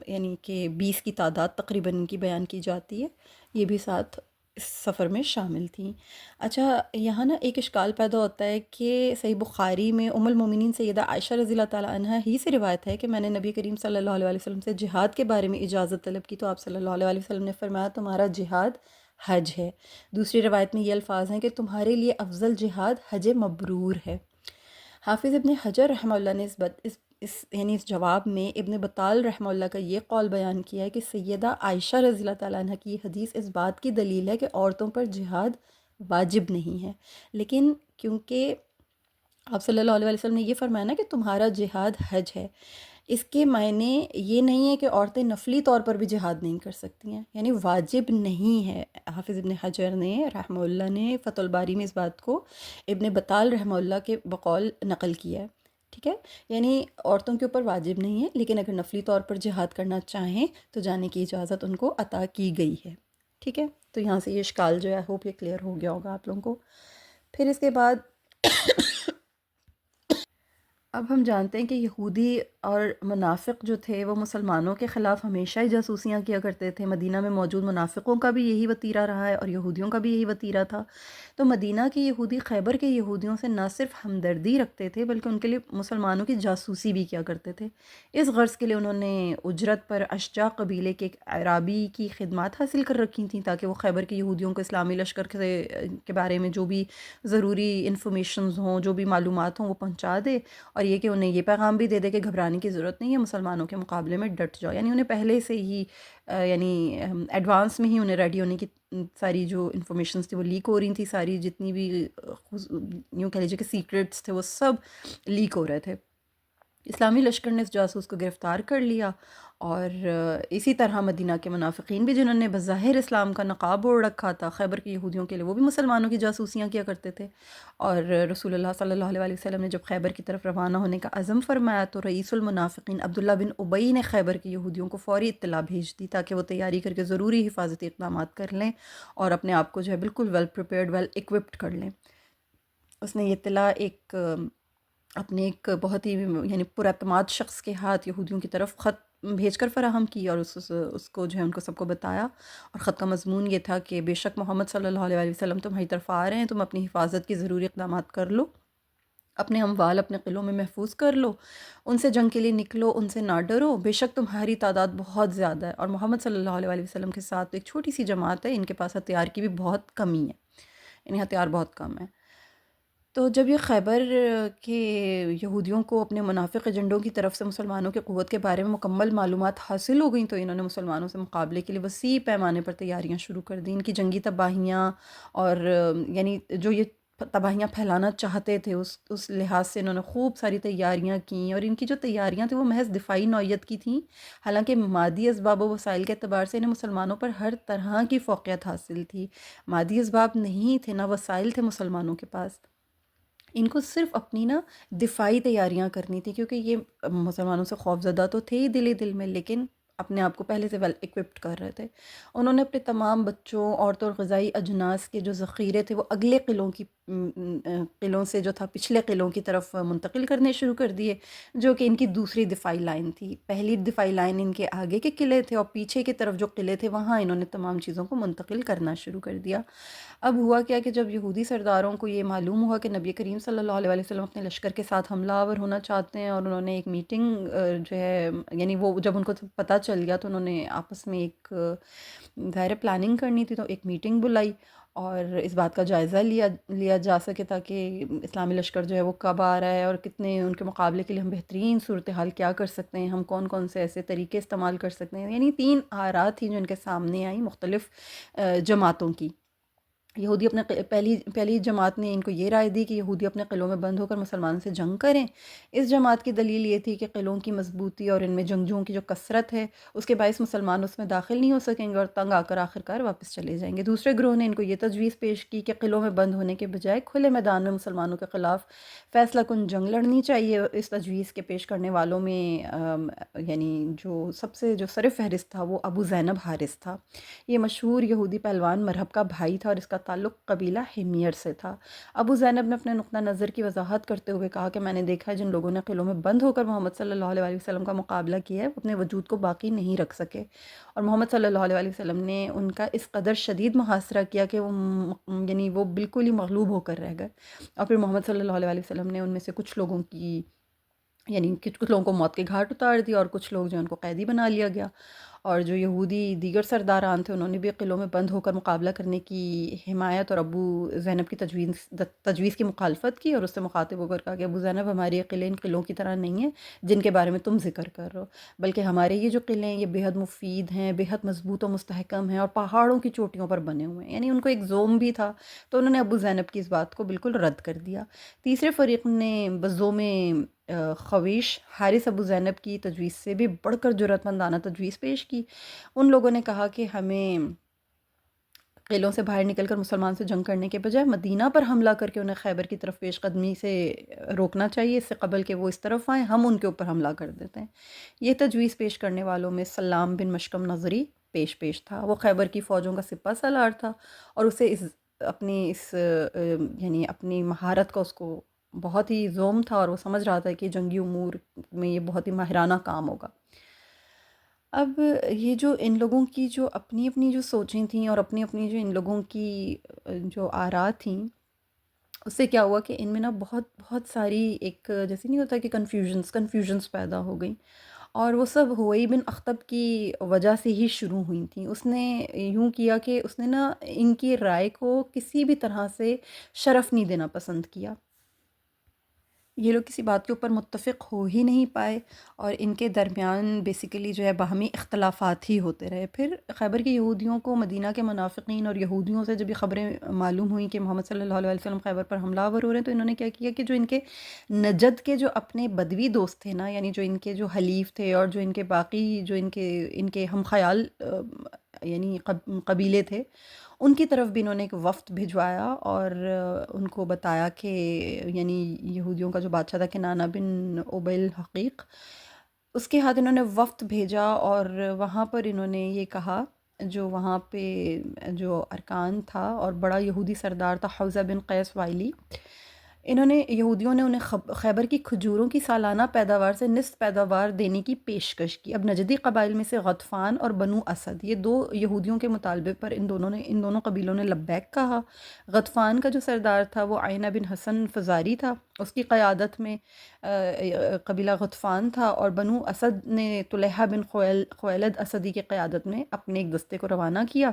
یعنی کہ 20 کی تعداد تقریباً ان کی بیان کی جاتی ہے، یہ بھی ساتھ اس سفر میں شامل تھیں۔ اچھا، یہاں نا ایک اشکال پیدا ہوتا ہے کہ صحیح بخاری میں ام المومنین سیدہ عائشہ رضی اللہ تعالیٰ عنہ ہی سے روایت ہے کہ میں نے نبی کریم صلی اللہ علیہ وسلم سے جہاد کے بارے میں اجازت طلب کی تو آپ صلی اللہ علیہ وسلم نے فرمایا تمہارا جہاد حج ہے۔ دوسری روایت میں یہ الفاظ ہیں کہ تمہارے لیے افضل جہاد حج مبرور ہے۔ حافظ ابن حجر رحمہ اللہ نے اس جواب میں ابن بطال رحمہ اللہ کا یہ قول بیان کیا ہے کہ سیدہ عائشہ رضی اللہ تعالیٰ عنہ کی حدیث اس بات کی دلیل ہے کہ عورتوں پر جہاد واجب نہیں ہے، لیکن کیونکہ آپ صلی اللہ علیہ وسلم نے یہ فرمایا نا کہ تمہارا جہاد حج ہے، اس کے معنی یہ نہیں ہے کہ عورتیں نفلی طور پر بھی جہاد نہیں کر سکتی ہیں، یعنی واجب نہیں ہے۔ حافظ ابن حجر نے رحمہ اللہ نے فتح الباری میں اس بات کو ابن بطال رحمہ اللہ کے بقول نقل کیا ہے، ٹھیک ہے، یعنی عورتوں کے اوپر واجب نہیں ہے، لیکن اگر نفلی طور پر جہاد کرنا چاہیں تو جانے کی اجازت ان کو عطا کی گئی ہے، ٹھیک ہے۔ تو یہاں سے یہ اشکال جو ہے ہوپ یہ کلیئر ہو گیا ہوگا آپ لوگوں کو۔ پھر اس کے بعد اب ہم جانتے ہیں کہ یہودی اور منافق جو تھے وہ مسلمانوں کے خلاف ہمیشہ ہی جاسوسیاں کیا کرتے تھے۔ مدینہ میں موجود منافقوں کا بھی یہی وتیرہ رہا ہے اور یہودیوں کا بھی یہی وتیرہ تھا۔ تو مدینہ کے یہودی خیبر کے یہودیوں سے نہ صرف ہمدردی رکھتے تھے بلکہ ان کے لیے مسلمانوں کی جاسوسی بھی کیا کرتے تھے۔ اس غرض کے لیے انہوں نے اجرت پر اشجع قبیلے کے ایک اعرابی کی خدمات حاصل کر رکھی تھیں تاکہ وہ خیبر کے یہودیوں کو اسلامی لشکر کے بارے میں جو بھی ضروری انفارمیشنز ہوں، جو بھی معلومات ہوں وہ پہنچا دے، اور یہ کہ انہیں یہ پیغام بھی دے دے کہ گھبرانے کی ضرورت نہیں ہے، مسلمانوں کے مقابلے میں ڈٹ جاؤ، یعنی انہیں پہلے سے ہی یعنی ایڈوانس میں ہی انہیں ریڈی ہونے کی ساری جو انفارمیشنز تھی وہ لیک ہو رہی تھی، ساری جتنی بھی یوں کہہ لیجیے کہ سیکرٹس تھے وہ سب لیک ہو رہے تھے۔ اسلامی لشکر نے اس جاسوس کو گرفتار کر لیا، اور اسی طرح مدینہ کے منافقین بھی، جنہوں نے بظاہر اسلام کا نقاب اوڑھ رکھا تھا خیبر کے یہودیوں کے لیے، وہ بھی مسلمانوں کی جاسوسیاں کیا کرتے تھے۔ اور رسول اللہ صلی اللہ علیہ وسلم نے جب خیبر کی طرف روانہ ہونے کا عزم فرمایا تو رئیس المنافقین عبداللہ بن ابی نے خیبر کے یہودیوں کو فوری اطلاع بھیج دی تاکہ وہ تیاری کر کے ضروری حفاظتی اقدامات کر لیں اور اپنے آپ کو جو ہے بالکل ویل پریپیئرڈ، ویل ایکوپڈ کر لیں۔ اس نے یہ اطلاع اپنے ایک بہت ہی یعنی پراعتماد شخص کے ہاتھ یہودیوں کی طرف خط بھیج کر فراہم کی، اور اس کو جو ہے ان کو سب کو بتایا، اور خط کا مضمون یہ تھا کہ بے شک محمد صلی اللہ علیہ وسلم تمہاری طرف آ رہے ہیں، تم اپنی حفاظت کی ضروری اقدامات کر لو، اپنے اموال اپنے قلعوں میں محفوظ کر لو، ان سے جنگ کے لیے نکلو، ان سے نہ ڈرو، بے شک تمہاری تعداد بہت زیادہ ہے، اور محمد صلی اللہ علیہ وسلم کے ساتھ ایک چھوٹی سی جماعت ہے، ان کے پاس ہتھیار کی بھی بہت کمی ہے، یعنی ہتھیار بہت کم ہے۔ تو جب یہ خیبر کے یہودیوں کو اپنے منافق ایجنڈوں کی طرف سے مسلمانوں کی قوت کے بارے میں مکمل معلومات حاصل ہو گئیں تو انہوں نے مسلمانوں سے مقابلے کے لیے وسیع پیمانے پر تیاریاں شروع کر دیں۔ ان کی جنگی تباہیاں اور یعنی جو یہ تباہیاں پھیلانا چاہتے تھے، اس لحاظ سے انہوں نے خوب ساری تیاریاں کیں، اور ان کی جو تیاریاں تھیں وہ محض دفاعی نوعیت کی تھیں، حالانکہ مادی اسباب و وسائل کے اعتبار سے انہیں مسلمانوں پر ہر طرح کی فوقیت حاصل تھی۔ مادی اسباب نہیں تھے، نہ وسائل تھے مسلمانوں کے پاس، ان کو صرف اپنی دفاعی تیاریاں کرنی تھی، کیونکہ یہ مسلمانوں سے خوف زدہ تو تھے ہی دل میں، لیکن اپنے آپ کو پہلے سے ویل ایکوپڈ کر رہے تھے۔ انہوں نے اپنے تمام بچوں، عورتوں اور غذائی اجناس کے جو ذخیرے تھے وہ اگلے قلعوں سے جو تھا پچھلے قلعوں کی طرف منتقل کرنے شروع کر دیے، جو کہ ان کی دوسری دفاعی لائن تھی۔ پہلی دفاعی لائن ان کے آگے کے قلعے تھے، اور پیچھے کی طرف جو قلعے تھے وہاں انہوں نے تمام چیزوں کو منتقل کرنا شروع کر دیا۔ اب ہوا کیا کہ جب یہودی سرداروں کو یہ معلوم ہوا کہ نبی کریم صلی اللہ علیہ وسلم اپنے لشکر کے ساتھ حملہ آور ہونا چاہتے ہیں، اور انہوں نے ایک میٹنگ جو ہے، یعنی وہ جب ان کو پتہ چل گیا تو انہوں نے آپس میں ایک ظاہر پلاننگ کرنی تھی، تو ایک میٹنگ بلائی اور اس بات کا جائزہ لیا جا سکے تاکہ اسلامی لشکر جو ہے وہ کب آ رہا ہے اور کتنے ان کے مقابلے کے لیے ہم بہترین صورتحال کیا کر سکتے ہیں، ہم کون کون سے ایسے طریقے استعمال کر سکتے ہیں۔ یعنی 3 آرات تھیں جو ان کے سامنے آئیں مختلف جماعتوں کی۔ یہودی اپنے پہلی جماعت نے ان کو یہ رائے دی کہ یہودی اپنے قلعوں میں بند ہو کر مسلمان سے جنگ کریں۔ اس جماعت کی دلیل یہ تھی کہ قلعوں کی مضبوطی اور ان میں جنگجوؤں کی جو کثرت ہے اس کے باعث مسلمان اس میں داخل نہیں ہو سکیں گے اور تنگ آ کر آخرکار واپس چلے جائیں گے۔ دوسرے گروہ نے ان کو یہ تجویز پیش کی کہ قلعوں میں بند ہونے کے بجائے کھلے میدان میں مسلمانوں کے خلاف فیصلہ کن جنگ لڑنی چاہیے۔ اس تجویز کے پیش کرنے والوں میں یعنی جو سب سے جو سر فہرست تھا وہ ابو زینب حارث تھا۔ یہ مشہور یہودی پہلوان مرہب کا بھائی تھا اور اس کا تعلق قبیلہ حمیر سے تھا۔ ابو زینب نے اپنے نقطہ نظر کی وضاحت کرتے ہوئے کہا کہ میں نے دیکھا ہے جن لوگوں نے قلعوں میں بند ہو کر محمد صلی اللہ علیہ وسلم کا مقابلہ کیا ہے وہ اپنے وجود کو باقی نہیں رکھ سکے، اور محمد صلی اللہ علیہ وسلم نے ان کا اس قدر شدید محاصرہ کیا کہ یعنی وہ بالکل ہی مغلوب ہو کر رہ گئے، اور پھر محمد صلی اللہ علیہ وسلم نے ان میں سے کچھ لوگوں کی یعنی کچھ لوگوں کو موت کے گھاٹ اتار دیا، اور کچھ لوگ جو ان کو قیدی بنا لیا گیا، اور جو یہودی دیگر سرداران تھے انہوں نے بھی قلعوں میں بند ہو کر مقابلہ کرنے کی حمایت اور ابو زینب کی تجویز کی مخالفت کی، اور اس سے مخاطب ہو کر کہا کہ ابو زینب ہمارے یہ قلعے ان قلعوں کی طرح نہیں ہیں جن کے بارے میں تم ذکر کر رہے ہو، بلکہ ہمارے یہ جو قلعے ہیں یہ بے حد مفید ہیں، بے حد مضبوط و مستحکم ہیں، اور پہاڑوں کی چوٹیوں پر بنے ہوئے ہیں۔ یعنی ان کو ایک زوم بھی تھا، تو انہوں نے ابو زینب کی اس بات کو بالکل رد کر دیا۔ تیسرے فریق نے بزوم خویش حارث ابو زینب کی تجویز سے بھی بڑھ کر جرأت مندانہ تجویز پیش کی۔ ان لوگوں نے کہا کہ ہمیں قلعوں سے باہر نکل کر مسلمان سے جنگ کرنے کے بجائے مدینہ پر حملہ کر کے انہیں خیبر کی طرف پیش قدمی سے روکنا چاہیے، اس سے قبل کہ وہ اس طرف آئیں ہم ان کے اوپر حملہ کر دیتے ہیں۔ یہ تجویز پیش کرنے والوں میں سلام بن مشکم نظری پیش تھا۔ وہ خیبر کی فوجوں کا سپہ سالار تھا، اور اسے یعنی اپنی مہارت کا اس کو بہت ہی زوم تھا، اور وہ سمجھ رہا تھا کہ جنگی امور میں یہ بہت ہی ماہرانہ کام ہوگا۔ اب یہ جو ان لوگوں کی جو اپنی جو سوچیں تھیں اور اپنی جو ان لوگوں کی جو آراء تھیں، اس سے کیا ہوا کہ ان میں بہت ساری ایک جیسے نہیں ہوتا کہ کنفیوژنس پیدا ہو گئیں، اور وہ سب ہوئی بن اخطب کی وجہ سے ہی شروع ہوئی تھیں۔ اس نے یوں کیا کہ اس نے ان کی رائے کو کسی بھی طرح سے شرف نہیں دینا پسند کیا۔ یہ لوگ کسی بات کے اوپر متفق ہو ہی نہیں پائے، اور ان کے درمیان بیسیکلی جو ہے باہمی اختلافات ہی ہوتے رہے۔ پھر خیبر کے یہودیوں کو مدینہ کے منافقین اور یہودیوں سے جب یہ خبریں معلوم ہوئیں کہ محمد صلی اللہ علیہ وسلم خیبر پر حملہ آور ہو رہے ہیں، تو انہوں نے کیا کیا کہ جو ان کے نجد کے جو اپنے بدوی دوست تھے نا، یعنی جو ان کے جو حلیف تھے اور جو ان کے باقی جو ان کے ہم خیال یعنی قبیلے تھے، ان کی طرف بھی انہوں نے ایک وفد بھجوایا، اور ان کو بتایا کہ یعنی یہودیوں کا جو بادشاہ تھا کنانہ بن ابی الحقیق، اس کے ہاتھ انہوں نے وفد بھیجا، اور وہاں پر انہوں نے یہ کہا، جو وہاں پہ جو ارکان تھا اور بڑا یہودی سردار تھا حوزہ بن قیس وائلی، انہوں نے یہودیوں نے انہیں خیبر کی کھجوروں کی سالانہ پیداوار سے نصف پیداوار دینے کی پیشکش کی۔ اب نجدی قبائل میں سے غطفان اور بنو اسد، یہ دو یہودیوں کے مطالبے پر ان دونوں قبیلوں نے لبیک کہا۔ غطفان کا جو سردار تھا وہ عینہ بن حسن فزاری تھا، اس کی قیادت میں قبیلہ غطفان تھا، اور بنو اسد نے طلحہ بن خویلد اسدی کی قیادت میں اپنے ایک دستے کو روانہ کیا،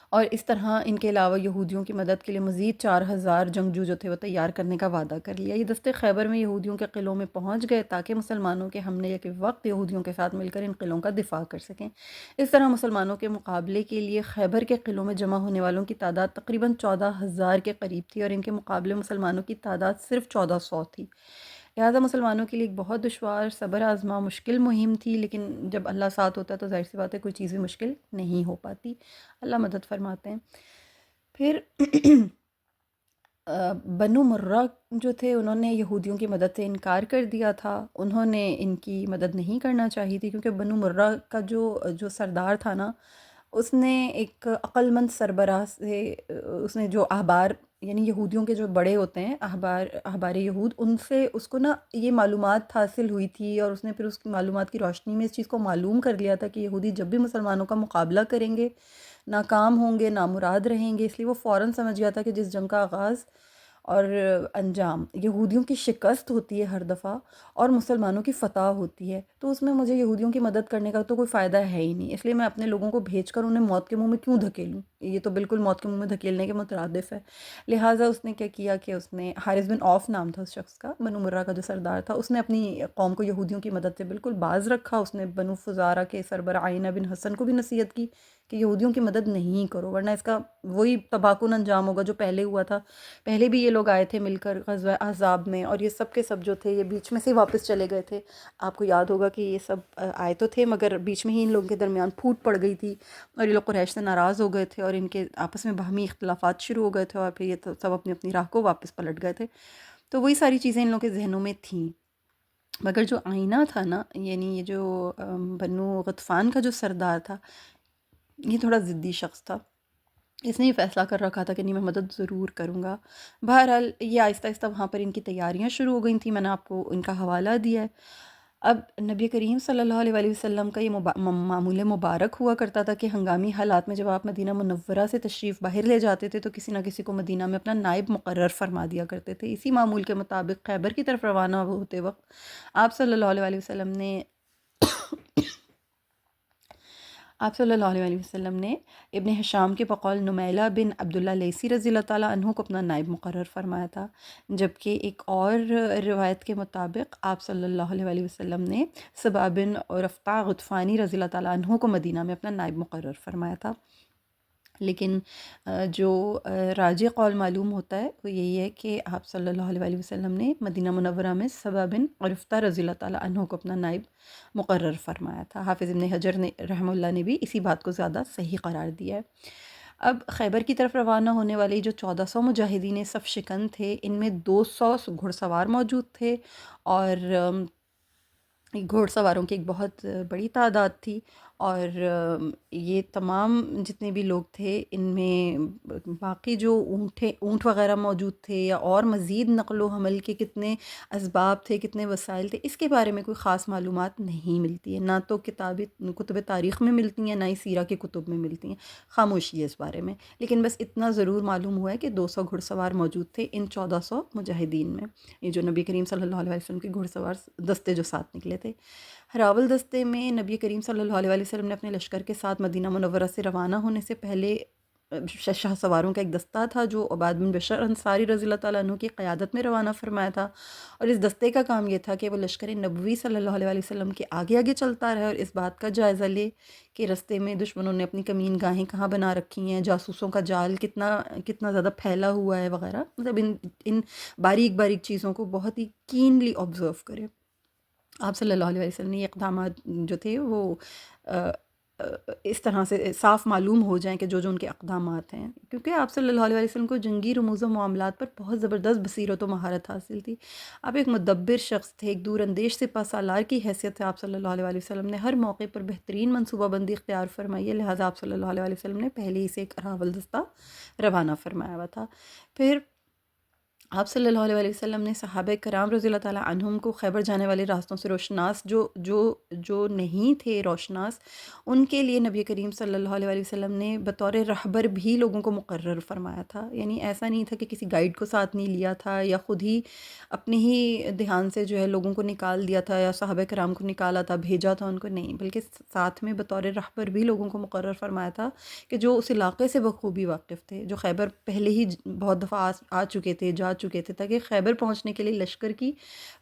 اور اس طرح ان کے علاوہ یہودیوں کی مدد کے لیے مزید 4000 جنگجو جو تھے وہ تیار کرنے کا وعدہ کر لیا۔ یہ دستے خیبر میں یہودیوں کے قلعوں میں پہنچ گئے تاکہ مسلمانوں کے حملے کے وقت یہودیوں کے ساتھ مل کر ان قلعوں کا دفاع کر سکیں۔ اس طرح مسلمانوں کے مقابلے کے لیے خیبر کے قلعوں میں جمع ہونے والوں کی تعداد تقریباً 14,000 کے قریب تھی، اور ان کے مقابلے مسلمانوں کی تعداد صرف 1400 تھی۔ لہٰذا مسلمانوں کے لیے ایک بہت دشوار، صبر آزما، مشکل مہم تھی، لیکن جب اللہ ساتھ ہوتا ہے تو ظاہر سی بات ہے کوئی چیز بھی مشکل نہیں ہو پاتی۔ اللہ مدد فرماتے ہیں۔ پھر بنو مرہ جو تھے انہوں نے یہودیوں کی مدد سے انکار کر دیا تھا، انہوں نے ان کی مدد نہیں کرنا چاہی تھی، کیونکہ بنو مرہ کا جو سردار تھا نا، اس نے ایک عقل مند سربراہ سے اس نے جو احبار یعنی یہودیوں کے جو بڑے ہوتے ہیں احبار یہود، ان سے اس کو نا یہ معلومات حاصل ہوئی تھی، اور اس نے پھر اس کی معلومات کی روشنی میں اس چیز کو معلوم کر لیا تھا کہ یہودی جب بھی مسلمانوں کا مقابلہ کریں گے ناکام ہوں گے، نامراد رہیں گے، اس لیے وہ فوراً سمجھ گیا تھا کہ جس جنگ کا آغاز اور انجام یہودیوں کی شکست ہوتی ہے ہر دفعہ اور مسلمانوں کی فتح ہوتی ہے، تو اس میں مجھے یہودیوں کی مدد کرنے کا تو کوئی فائدہ ہے ہی نہیں، اس لیے میں اپنے لوگوں کو بھیج کر انہیں موت کے منہ میں کیوں دھکیلوں، یہ تو بالکل موت کے منہ میں دھکیلنے کے مترادف ہے۔ لہٰذا اس نے کیا کیا کہ اس نے حارث بن عوف نام تھا اس شخص کا، بنو مرہ کا جو سردار تھا، اس نے اپنی قوم کو یہودیوں کی مدد سے بالکل باز رکھا۔ اس نے بنو فزارہ کے سربراہ عینہ بن حسن کو بھی نصیحت کی کہ یہودیوں کی مدد نہیں کرو، ورنہ اس کا وہی تباہ کن انجام ہوگا جو پہلے ہوا تھا۔ پہلے بھی یہ لوگ آئے تھے مل کر غزوہ احزاب میں، اور یہ سب کے سب جو تھے یہ بیچ میں سے واپس چلے گئے تھے۔ آپ کو یاد ہوگا کہ یہ سب آئے تو تھے، مگر بیچ میں ہی ان لوگوں کے درمیان پھوٹ پڑ گئی تھی، اور یہ لوگ قریش سے ناراض ہو گئے تھے، اور ان کے آپس میں باہمی اختلافات شروع ہو گئے تھے، اور پھر یہ سب اپنی اپنی راہ کو واپس پلٹ گئے تھے۔ تو وہی ساری چیزیں ان لوگوں کے ذہنوں میں تھیں، مگر جو آئینہ تھا نا، یعنی یہ جو بنو غطفان کا جو سردار تھا، یہ تھوڑا ضدی شخص تھا۔ اس نے یہ فیصلہ کر رکھا تھا کہ نہیں، میں مدد ضرور کروں گا۔ بہرحال یہ آہستہ آہستہ وہاں پر ان کی تیاریاں شروع ہو گئی تھیں، میں نے آپ کو ان کا حوالہ دیا ہے۔ اب نبی کریم صلی اللہ علیہ وآلہ وسلم کا یہ معمول مبارک ہوا کرتا تھا کہ ہنگامی حالات میں جب آپ مدینہ منورہ سے تشریف باہر لے جاتے تھے تو کسی نہ کسی کو مدینہ میں اپنا نائب مقرر فرما دیا کرتے تھے۔ اسی معمول کے مطابق خیبر کی طرف روانہ ہوتے وقت آپ صلی اللہ علیہ وسلم نے ابن حشام کے بقول نمیلہ بن عبداللہ لیثی رضی اللہ تعالیٰ عنہ کو اپنا نائب مقرر فرمایا تھا، جبکہ ایک اور روایت کے مطابق آپ صلی اللہ علیہ وسلم نے سبا بن رفقہ غطفانی رضی اللہ تعالیٰ عنہ کو مدینہ میں اپنا نائب مقرر فرمایا تھا۔ لیکن جو راجح قول معلوم ہوتا ہے وہ یہی ہے کہ آپ صلی اللہ علیہ وسلم نے مدینہ منورہ میں سبا بن عرفتہ رضی اللہ تعالیٰ عنہ کو اپنا نائب مقرر فرمایا تھا۔ حافظ ابن حجر نے رحمہ اللہ نے بھی اسی بات کو زیادہ صحیح قرار دیا ہے۔ اب خیبر کی طرف روانہ ہونے والے جو 1400 مجاہدین صف شکن تھے، ان میں 200 گھڑ سوار موجود تھے، اور گھوڑ سواروں کی ایک بہت بڑی تعداد تھی، اور یہ تمام جتنے بھی لوگ تھے ان میں باقی جو اونٹ وغیرہ موجود تھے یا اور مزید نقل و حمل کے کتنے اسباب تھے، کتنے وسائل تھے، اس کے بارے میں کوئی خاص معلومات نہیں ملتی ہے، نہ تو کتب تاریخ میں ملتی ہیں، نہ ہی سیرہ کی کتب میں ملتی ہیں، خاموشی ہے اس بارے میں۔ لیکن بس اتنا ضرور معلوم ہوا ہے کہ 200 گھڑ سوار موجود تھے ان 1400 مجاہدین میں، یہ جو نبی کریم صلی اللہ علیہ وسلم کے گھڑ سوار دستے جو ساتھ نکلے تھے۔ ہراول دستے میں نبی کریم صلی اللہ علیہ وسلم نے اپنے لشکر کے ساتھ مدینہ منورہ سے روانہ ہونے سے پہلے شاہ سواروں کا ایک دستہ تھا جو عباد بن بشر انصاری رضی اللہ تعالیٰ عنہ کی قیادت میں روانہ فرمایا تھا، اور اس دستے کا کام یہ تھا کہ وہ لشکر نبوی صلی اللہ علیہ وآلہ وسلم کے آگے آگے چلتا رہے اور اس بات کا جائزہ لے کہ رستے میں دشمنوں نے اپنی کمین گاہیں کہاں بنا رکھی ہیں، جاسوسوں کا جال کتنا کتنا زیادہ پھیلا ہوا ہے وغیرہ، مطلب ان باریک باریک چیزوں کو بہت ہی کینلی آبزرو کرے۔ آپ صلی اللہ علیہ وسلم نے یہ اقدامات جو تھے وہ اس طرح سے صاف معلوم ہو جائیں کہ جو جو ان کے اقدامات ہیں، کیونکہ آپ صلی اللہ علیہ وسلم کو جنگی رموز و معاملات پر بہت زبردست بصیرت و مہارت حاصل تھی۔ آپ ایک مدبر شخص تھے، ایک دور اندیش سپہ سالار کی حیثیت سے آپ صلی اللہ علیہ وسلم نے ہر موقع پر بہترین منصوبہ بندی اختیار فرمائی ہے، لہٰذا آپ صلی اللہ علیہ وسلم نے پہلے ہی سے ایک راول دستہ روانہ فرمایا ہوا تھا۔ پھر آپ صلی اللہ علیہ وسلم نے صحابہ کرام رضی اللہ تعالیٰ عنہم کو خیبر جانے والے راستوں سے روشناس جو نہیں تھے روشناس، ان کے لیے نبی کریم صلی اللہ علیہ وسلم نے بطور رہبر بھی لوگوں کو مقرر فرمایا تھا۔ یعنی ایسا نہیں تھا کہ کسی گائیڈ کو ساتھ نہیں لیا تھا یا خود ہی اپنے ہی دھیان سے جو ہے لوگوں کو نکال دیا تھا یا صحابہ کرام کو نکالا تھا، بھیجا تھا ان کو، نہیں، بلکہ ساتھ میں بطور رہبر بھی لوگوں کو مقرر فرمایا تھا کہ جو اس علاقے سے بخوبی واقف تھے، جو خیبر پہلے ہی بہت دفعہ آ چکے تھے، جا چکے تھے، تاکہ خیبر پہنچنے کے لیے لشکر کی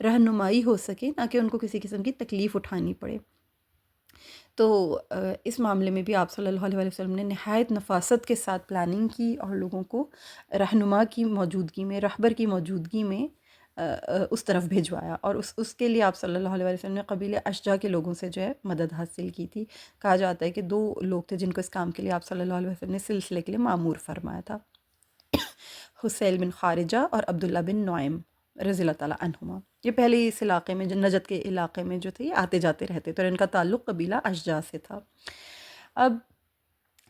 رہنمائی ہو سکے، نہ کہ ان کو کسی قسم کی تکلیف اٹھانی پڑے۔ تو اس معاملے میں بھی آپ صلی اللہ علیہ وسلم نے نہایت نفاست کے ساتھ پلاننگ کی اور لوگوں کو رہنما کی موجودگی میں، رہبر کی موجودگی میں اس طرف بھیجوایا، اور اس کے لیے آپ صلی اللہ علیہ وسلم نے قبیلہ اشجع کے لوگوں سے جو ہے مدد حاصل کی تھی۔ کہا جاتا ہے کہ 2 لوگ تھے جن کو اس کام کے لیے آپ صلی اللہ علیہ وسلم نے سلسلے کے لیے مامور فرمایا تھا، حسیل بن خارجہ اور عبداللہ بن نعیم رضی اللہ تعالیٰ عنہما۔ یہ پہلے اس علاقے میں، نجد کے علاقے میں جو تھے، یہ آتے جاتے رہتے تھے اور ان کا تعلق قبیلہ اشجع سے تھا۔ اب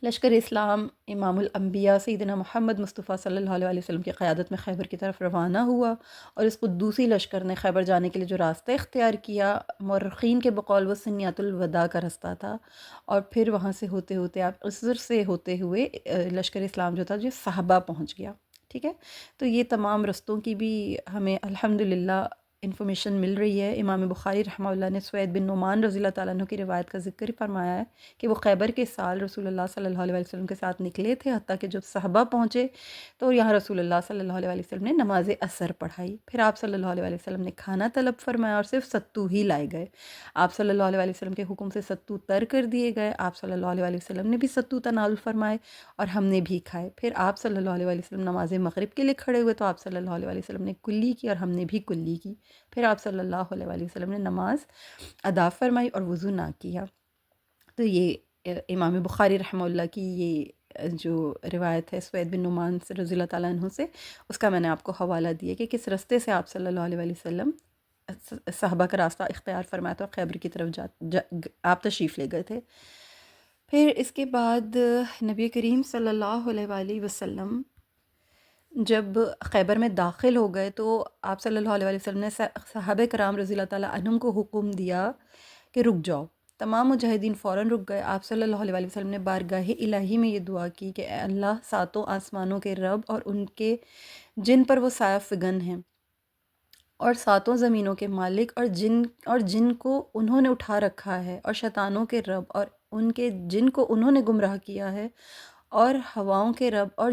لشکر اسلام امام الانبیاء سیدنا محمد مصطفیٰ صلی اللہ علیہ وسلم کی قیادت میں خیبر کی طرف روانہ ہوا، اور اس قدوسی لشکر نے خیبر جانے کے لیے جو راستہ اختیار کیا، مورخین کے بقول وہ سنیات الوداع کا راستہ تھا، اور پھر وہاں سے ہوتے ہوتے آپ عصر سے ہوتے ہوئے لشکر اسلام جو تھا جو صحابہ پہنچ گیا۔ ٹھیک ہے، تو یہ تمام رستوں کی بھی ہمیں الحمدللہ انفارمیشن مل رہی ہے۔ امام بخاری رحمہ اللہ نے سوید بن نعمان رضی اللہ تعالیٰ عنہ کی روایت کا ذکر فرمایا ہے کہ وہ خیبر کے سال رسول اللہ صلی اللہ علیہ وسلم کے ساتھ نکلے تھے، حتیٰ کہ جب صحابہ پہنچے تو یہاں رسول اللہ صلی اللہ علیہ وسلم نے نماز عصر پڑھائی، پھر آپ صلی اللہ علیہ وسلم نے کھانا طلب فرمایا اور صرف ستو ہی لائے گئے۔ آپ صلی اللہ علیہ وسلم کے حکم سے ستو تر کر دیے گئے، آپ صلی اللہ علیہ وسلم نے بھی ستو تناول فرمائے اور ہم نے بھی کھائے۔ پھر آپ صلی اللہ علیہ وسلم نماز مغرب کے لیے کھڑے ہوئے تو آپ صلی اللہ علیہ وسلم نے کلی کی اور ہم نے بھی کلی کی۔ پھر آپ صلی اللہ علیہ وسلم نے نماز ادا فرمائی اور وضو نہ کیا۔ تو یہ امام بخاری رحمہ اللہ کی یہ جو روایت ہے سوید بن نعمان سے رضی اللہ تعالیٰ عنہ سے، اس کا میں نے آپ کو حوالہ دیا کہ کس رستے سے آپ صلی اللہ علیہ وسلم صحابہ کا راستہ اختیار فرمایا تھا اور خیبر کی طرف آپ تشریف لے گئے تھے۔ پھر اس کے بعد نبی کریم صلی اللہ علیہ وسلم جب خیبر میں داخل ہو گئے تو آپ صلی اللہ علیہ وسلم نے صحابہ کرام رضی اللہ تعالیٰ عنہم کو حکم دیا کہ رک جاؤ۔ تمام مجاہدین فوراً رک گئے۔ آپ صلی اللہ علیہ وسلم نے بارگاہ الہی میں یہ دعا کی کہ اے اللہ، ساتوں آسمانوں کے رب اور ان کے جن پر وہ سایہ فگن ہیں، اور ساتوں زمینوں کے مالک اور جن کو انہوں نے اٹھا رکھا ہے، اور شیطانوں کے رب اور ان کے جن کو انہوں نے گمراہ کیا ہے، اور ہواؤں کے رب اور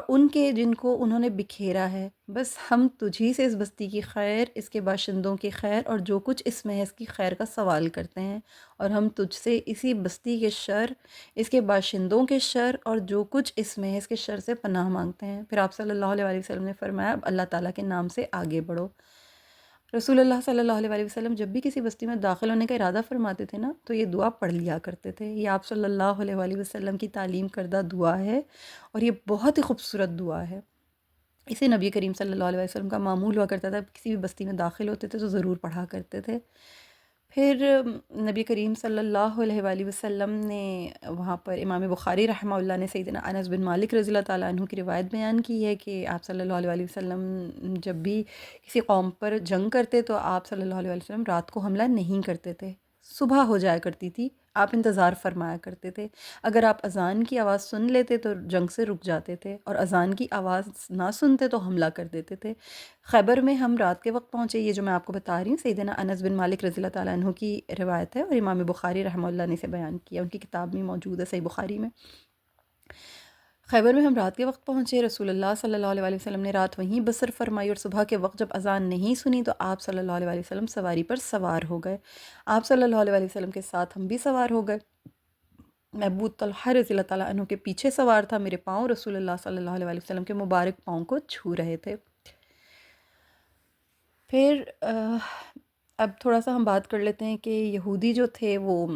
ان کے جن کو انہوں نے بکھیرا ہے، بس ہم تجھی سے اس بستی کی خیر، اس کے باشندوں کی خیر اور جو کچھ اس میں ہے اس کی خیر کا سوال کرتے ہیں، اور ہم تجھ سے اسی بستی کے شر، اس کے باشندوں کے شر اور جو کچھ اس میں ہے اس کے شر سے پناہ مانگتے ہیں۔ پھر آپ صلی اللہ علیہ وسلم نے فرمایا اب اللہ تعالیٰ کے نام سے آگے بڑھو۔ رسول اللہ صلی اللہ علیہ وسلم جب بھی کسی بستی میں داخل ہونے کا ارادہ فرماتے تھے نا تو یہ دعا پڑھ لیا کرتے تھے۔ یہ آپ صلی اللہ علیہ وسلم کی تعلیم کردہ دعا ہے اور یہ بہت ہی خوبصورت دعا ہے۔ اسے نبی کریم صلی اللہ علیہ وسلم کا معمول ہوا کرتا تھا، کسی بھی بستی میں داخل ہوتے تھے تو ضرور پڑھا کرتے تھے۔ پھر نبی کریم صلی اللہ علیہ وسلم نے وہاں پر امام بخاری رحمہ اللہ نے سیدنا انس بن مالک رضی اللہ تعالیٰ عنہ کی روایت بیان کی ہے کہ آپ صلی اللہ علیہ وسلم جب بھی کسی قوم پر جنگ کرتے تو آپ صلی اللہ علیہ وسلم رات کو حملہ نہیں کرتے تھے، صبح ہو جایا کرتی تھی، آپ انتظار فرمایا کرتے تھے۔ اگر آپ اذان کی آواز سن لیتے تو جنگ سے رک جاتے تھے، اور اذان کی آواز نہ سنتے تو حملہ کر دیتے تھے۔ خیبر میں ہم رات کے وقت پہنچے، یہ جو میں آپ کو بتا رہی ہوں سیدنا انس بن مالک رضی اللہ تعالیٰ عنہ کی روایت ہے، اور امام بخاری رحمہ اللہ نے اسے بیان کیا، ان کی کتاب میں موجود ہے صحیح بخاری میں۔ خیبر میں ہم رات کے وقت پہنچے۔ رسول اللہ صلی اللہ علیہ وسلم نے رات وہیں بسر فرمائی، اور صبح کے وقت جب اذان نہیں سنی تو آپ صلی اللہ علیہ وسلم سواری پر سوار ہو گئے۔ آپ صلی اللہ علیہ وسلم کے ساتھ ہم بھی سوار ہو گئے۔ میں ابو طلحہ رضی اللہ تعالیٰ عنہ کے پیچھے سوار تھا، میرے پاؤں رسول اللہ صلی اللہ علیہ وسلم کے مبارک پاؤں کو چھو رہے تھے۔ پھر اب تھوڑا سا ہم بات کر لیتے ہیں کہ یہودی جو تھے وہ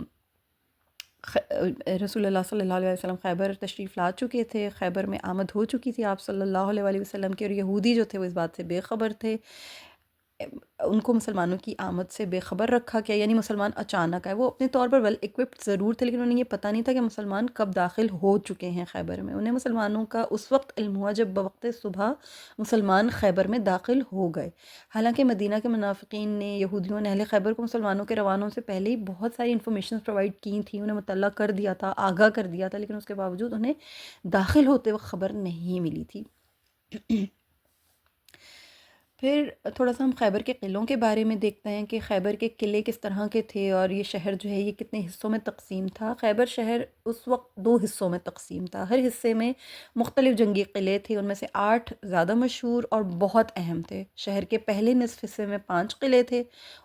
رسول اللہ صلی اللہ علیہ وسلم خیبر تشریف لا چکے تھے، خیبر میں آمد ہو چکی تھی آپ صلی اللہ علیہ وسلم کے، اور یہودی جو تھے وہ اس بات سے بے خبر تھے۔ ان کو مسلمانوں کی آمد سے بے خبر رکھا گیا، یعنی مسلمان اچانک آئے۔ وہ اپنے طور پر ویل ایکوپڈ ضرور تھے، لیکن انہیں یہ پتہ نہیں تھا کہ مسلمان کب داخل ہو چکے ہیں خیبر میں۔ انہیں مسلمانوں کا اس وقت علم ہوا جب بوقت صبح مسلمان خیبر میں داخل ہو گئے۔ حالانکہ مدینہ کے منافقین نے، یہودیوں نے اہل خیبر کو مسلمانوں کے روانوں سے پہلے ہی بہت ساری انفارمیشن پرووائڈ کی تھیں، انہیں مطلع کر دیا تھا، آگاہ کر دیا تھا، لیکن اس کے باوجود انہیں داخل ہوتے وقت خبر نہیں ملی تھی۔ پھر تھوڑا سا ہم خیبر کے قلعوں کے بارے میں دیکھتے ہیں کہ خیبر کے قلعے کس طرح کے تھے، اور یہ شہر جو ہے یہ کتنے حصوں میں تقسیم تھا۔ خیبر شہر اس وقت 2 حصوں میں تقسیم تھا، ہر حصے میں مختلف جنگی قلعے تھے، ان میں سے 8 زیادہ مشہور اور بہت اہم تھے۔ شہر کے پہلے نصف حصے میں 5 قلعے تھے،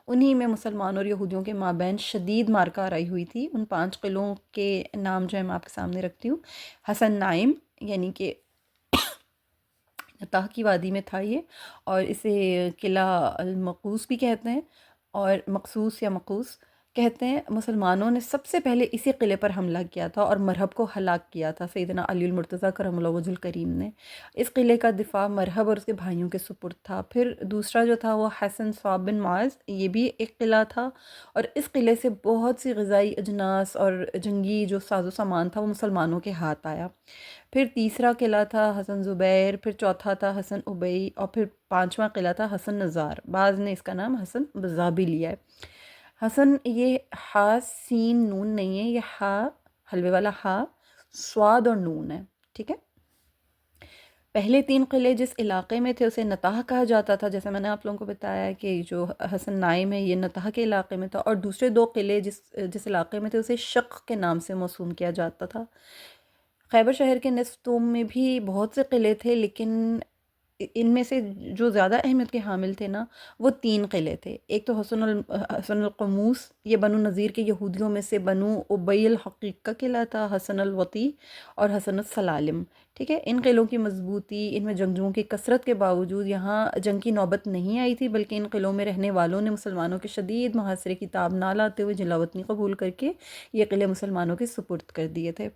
انہی میں مسلمانوں اور یہودیوں کے مابین شدید مارکہ آرائی ہوئی تھی۔ ان 5 قلعوں کے نام جو ہے میں آپ کے سامنے رکھتی ہوں۔ حسن نائم، یعنی کہ نطاح کی وادی میں تھا یہ، اور اسے قلعہ المقوس بھی کہتے ہیں، اور مقصوص یا مقوس کہتے ہیں۔ مسلمانوں نے سب سے پہلے اسی قلعے پر حملہ کیا تھا اور مرہب کو ہلاک کیا تھا سیدنا علی المرتضیٰ کرم اللہ وجہ الکریم نے۔ اس قلعے کا دفاع مرہب اور اس کے بھائیوں کے سپرد تھا۔ پھر دوسرا جو تھا وہ حسن صعب بن معاذ، یہ بھی ایک قلعہ تھا، اور اس قلعے سے بہت سی غذائی اجناس اور جنگی جو ساز و سامان تھا وہ مسلمانوں کے ہاتھ آیا۔ پھر تیسرا قلعہ تھا حسن زبیر، پھر چوتھا تھا حسن ابئی، اور پھر 5واں قلعہ تھا حسن نزار۔ بعض نے اس کا نام حسن بزا بھی لیا ہے۔ حسن یہ ہا سین نون نہیں ہے، یہ ہا حلوے والا ہا، سواد اور نون ہے، ٹھیک ہے۔ پہلے 3 قلعے جس علاقے میں تھے اسے نطاح کہا جاتا تھا، جیسے میں نے آپ لوگوں کو بتایا کہ جو حسن نائم ہے یہ نطاح کے علاقے میں تھا، اور دوسرے 2 قلعے جس علاقے میں تھے اسے شق کے نام سے موسوم کیا جاتا تھا۔ خیبر شہر کے نصف توم میں بھی بہت سے قلعے تھے، لیکن ان میں سے جو زیادہ اہمیت کے حامل تھے نا وہ 3 قلعے تھے۔ ایک تو حسن القموس، یہ بنو نذیر کے یہودیوں میں سے بنو ابی الحقیق کا قلعہ تھا، حسن الوطی اور حسن السلالم، ٹھیک ہے۔ ان قلعوں کی مضبوطی، ان میں جنگجوؤں کی کثرت کے باوجود یہاں جنگ کی نوبت نہیں آئی تھی، بلکہ ان قلعوں میں رہنے والوں نے مسلمانوں کے شدید محاصرے کی تاب نہ لاتے ہوئے جلاوطنی قبول کر کے یہ قلعے مسلمانوں کے سپرد کر دیے تھے۔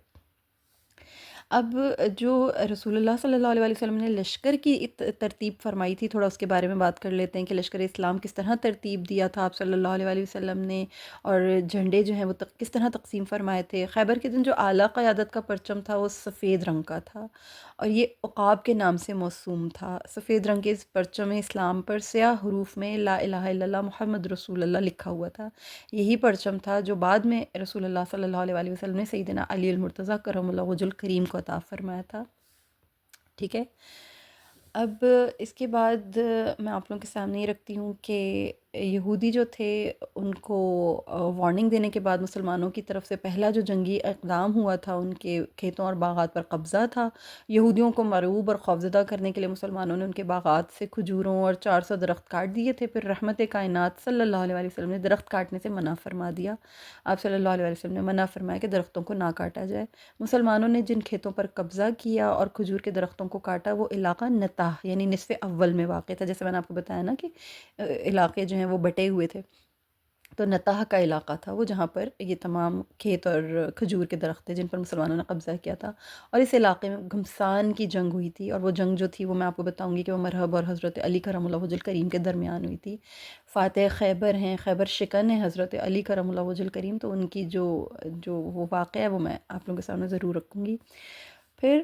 اب جو رسول اللہ صلی اللہ علیہ وسلم نے لشکر کی ترتیب فرمائی تھی، تھوڑا اس کے بارے میں بات کر لیتے ہیں کہ لشکر اسلام کس طرح ترتیب دیا تھا آپ صلی اللہ علیہ وسلم نے، اور جھنڈے جو ہیں وہ کس طرح تقسیم فرمائے تھے۔ خیبر کے دن جو اعلیٰ قیادت کا پرچم تھا وہ سفید رنگ کا تھا، اور یہ عقاب کے نام سے موسوم تھا۔ سفید رنگ کے اس پرچم اسلام پر سیاہ حروف میں لا الہ الا اللہ محمد رسول اللہ لکھا ہوا تھا۔ یہی پرچم تھا جو بعد میں رسول اللہ صلی اللہ علیہ وسلم نے سیدنا علی المرتضیٰ کرم اللہ وجہ الکریم کو عطا فرمایا تھا، ٹھیک ہے۔ اب اس کے بعد میں آپ لوگوں کے سامنے یہ رکھتی ہوں کہ یہودی جو تھے ان کو وارننگ دینے کے بعد مسلمانوں کی طرف سے پہلا جو جنگی اقدام ہوا تھا ان کے کھیتوں اور باغات پر قبضہ تھا۔ یہودیوں کو مرعوب اور خوفزدہ کرنے کے لیے مسلمانوں نے ان کے باغات سے کھجوروں اور 400 درخت کاٹ دیے تھے۔ پھر رحمت کائنات صلی اللہ علیہ وسلم نے درخت کاٹنے سے منع فرما دیا۔ آپ صلی اللہ علیہ وسلم نے منع فرمایا کہ درختوں کو نہ کاٹا جائے۔ مسلمانوں نے جن کھیتوں پر قبضہ کیا اور کھجور کے درختوں کو کاٹا وہ علاقہ نطاح یعنی نصف اول میں واقع تھا، جیسے میں نے آپ کو بتایا نا کہ علاقے جو ہیں وہ بٹے ہوئے تھے، تو نطاح کا علاقہ تھا وہ جہاں پر یہ تمام کھیت اور کھجور کے درخت تھے جن پر مسلمانوں نے قبضہ کیا تھا۔ اور اس علاقے میں گھمسان کی جنگ ہوئی تھی، اور وہ جنگ جو تھی وہ میں آپ کو بتاؤں گی کہ وہ مرہب اور حضرت علی کرم اللہ وجہ الکریم کے درمیان ہوئی تھی۔ فاتح خیبر ہیں، خیبر شکن ہیں حضرت علی کرم اللہ وجہ الکریم، تو ان کی جو وہ واقعہ ہے وہ میں آپ لوگوں کے سامنے ضرور رکھوں گی۔ پھر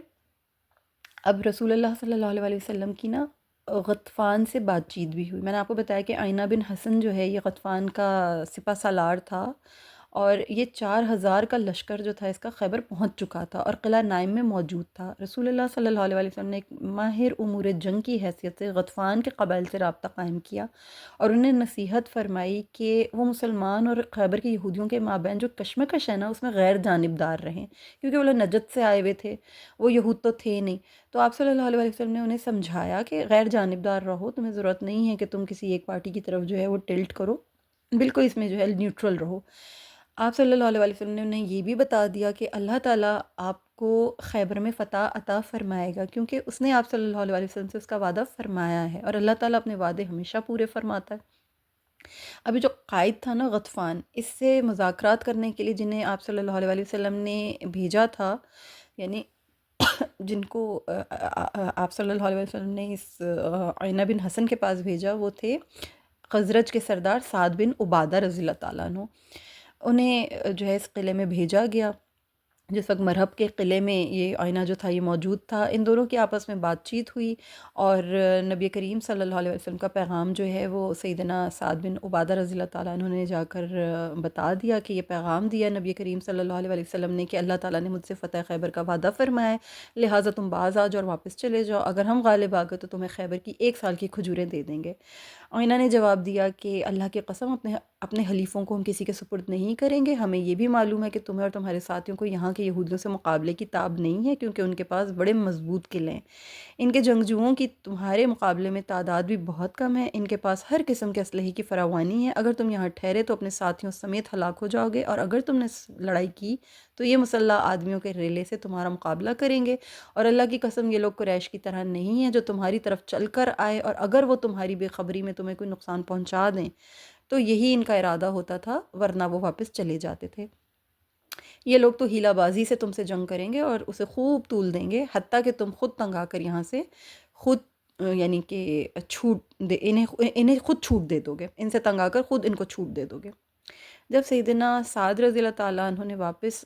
اب رسول اللہ صلی اللہ علیہ وسلم کی نا غطفان سے بات چیت بھی ہوئی۔ میں نے آپ کو بتایا کہ آئینہ بن حسن جو ہے یہ غطفان کا سپہ سالار تھا، اور یہ 4000 کا لشکر جو تھا اس کا خیبر پہنچ چکا تھا اور قلعہ نائم میں موجود تھا۔ رسول اللہ صلی اللہ علیہ وسلم نے ایک ماہر امور جنگ کی حیثیت سے غطفان کے قبائل سے رابطہ قائم کیا اور انہیں نصیحت فرمائی کہ وہ مسلمان اور خیبر کے یہودیوں کے مابین جو کشمکش ہے نا اس میں غیر جانبدار رہیں، کیونکہ وہ لوگ نجد سے آئے ہوئے تھے، وہ یہود تو تھے نہیں۔ تو آپ صلی اللہ علیہ وسلم نے انہیں سمجھایا کہ غیر جانبدار رہو، تمہیں ضرورت نہیں ہے کہ تم کسی ایک پارٹی کی طرف جو ہے وہ ٹلٹ کرو، بالکل اس میں جو ہے نیوٹرل رہو۔ آپ صلی اللہ علیہ وسلم نے انہیں یہ بھی بتا دیا کہ اللہ تعالیٰ آپ کو خیبر میں فتح عطا فرمائے گا، کیونکہ اس نے آپ صلی اللہ علیہ وسلم سے اس کا وعدہ فرمایا ہے، اور اللہ تعالیٰ اپنے وعدے ہمیشہ پورے فرماتا ہے۔ ابھی جو قائد تھا نا غطفان، اس سے مذاکرات کرنے کے لیے جنہیں آپ صلی اللہ علیہ وسلم نے بھیجا تھا، یعنی جن کو آپ صلی اللہ علیہ وسلم نے اس عینہ بن حسن کے پاس بھیجا، وہ تھے خزرج کے سردار سعد بن عبادہ رضی اللہ تعالیٰ عنہ۔ انہیں جو ہے اس قلعے میں بھیجا گیا جس وقت مرہب کے قلعے میں یہ آئینہ جو تھا یہ موجود تھا۔ ان دونوں کی آپس میں بات چیت ہوئی اور نبی کریم صلی اللہ علیہ وسلم کا پیغام جو ہے وہ سیدنا سعد بن عبادہ رضی اللہ تعالیٰ عنہ نے جا کر بتا دیا کہ یہ پیغام دیا نبی کریم صلی اللہ علیہ وسلم نے کہ اللہ تعالیٰ نے مجھ سے فتح خیبر کا وعدہ فرمایا ہے، لہٰذا تم باز آ جاؤ اور واپس چلے جاؤ، اگر ہم غالب آ گئے تو تمہیں خیبر کی 1 سال کی کھجوریں دے دیں گے۔ آئینہ نے جواب دیا کہ اللہ کی قسم اپنے حلیفوں کو ہم کسی کے سپرد نہیں کریں گے، ہمیں یہ بھی معلوم ہے کہ تمہیں اور تمہارے ساتھیوں کو یہاں کے یہودیوں سے مقابلے کی تاب نہیں ہے، کیونکہ ان کے پاس بڑے مضبوط قلعے ہیں، ان کے جنگجوؤں کی تمہارے مقابلے میں تعداد بھی بہت کم ہے، ان کے پاس ہر قسم کے اسلحے کی فراوانی ہے، اگر تم یہاں ٹھہرے تو اپنے ساتھیوں سمیت ہلاک ہو جاؤ گے، اور اگر تم نے لڑائی کی تو یہ مسلح آدمیوں کے ریلے سے تمہارا مقابلہ کریں گے، اور اللہ کی قسم یہ لوگ قریش کی طرح نہیں ہیں جو تمہاری طرف چل کر آئے، اور اگر وہ تمہاری بے خبری میں تمہیں کوئی نقصان پہنچا دیں تو یہی ان کا ارادہ ہوتا تھا، ورنہ وہ واپس چلے جاتے تھے۔ یہ لوگ تو ہیلہ بازی سے تم سے جنگ کریں گے اور اسے خوب طول دیں گے، حتیٰ کہ تم خود تنگ آ کر یہاں سے خود یعنی کہ انہیں خود چھوٹ دے دو گے، ان سے تنگ آ کر خود ان کو چھوٹ دے دو گے۔ جب سیدنا سعد رضی اللہ تعالیٰ عنہ نے واپس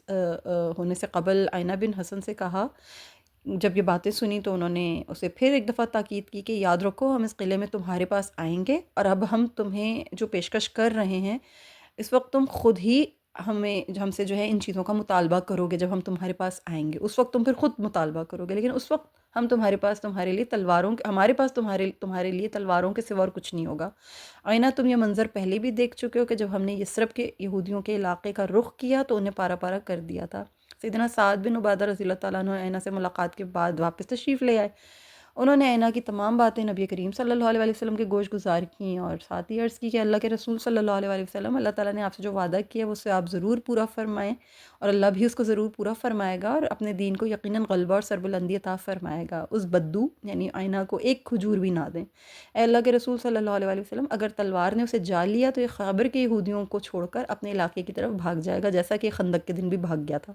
ہونے سے قبل آئینہ بن حسن سے کہا، جب یہ باتیں سنی تو انہوں نے اسے پھر ایک دفعہ تاکید کی کہ یاد رکھو ہم اس قلعے میں تمہارے پاس آئیں گے، اور اب ہم تمہیں جو پیشکش کر رہے ہیں اس وقت تم خود ہی ہم سے جو ہے ان چیزوں کا مطالبہ کرو گے، جب ہم تمہارے پاس آئیں گے اس وقت تم پھر خود مطالبہ کرو گے، لیکن اس وقت ہم تمہارے لیے تلواروں ہمارے پاس تمہارے لیے تلواروں کے سوا اور کچھ نہیں ہوگا۔ آئینہ تم یہ منظر پہلے بھی دیکھ چکے ہو کہ جب ہم نے یثرب کے یہودیوں کے علاقے کا رخ کیا تو انہیں پارا پارا کر دیا تھا۔ سیدنا سعد بن عبادہ رضی اللہ تعالیٰ عنہ آئینہ سے ملاقات کے بعد واپس تشریف لے آئے۔ انہوں نے آئینہ کی تمام باتیں نبی کریم صلی اللہ علیہ وسلم کے گوش گزار کیں اور ساتھ ہی عرض کی کہ اللہ کے رسول صلی اللہ علیہ وسلم، اللہ تعالیٰ نے آپ سے جو وعدہ کیا وہ اسے آپ ضرور پورا فرمائیں، اور اللہ بھی اس کو ضرور پورا فرمائے گا اور اپنے دین کو یقیناً غلبہ اور سربلندی عطا فرمائے گا۔ اس بدو یعنی آئینہ کو ایک کھجور بھی نہ دیں۔ اے اللہ کے رسول صلی اللہ علیہ وسلم، اگر تلوار نے اسے جا لیا تو یہ خیبر کے یہودیوں کو چھوڑ کر اپنے علاقے کی طرف بھاگ جائے گا، جیسا کہ خندق کے دن بھی بھاگ گیا تھا۔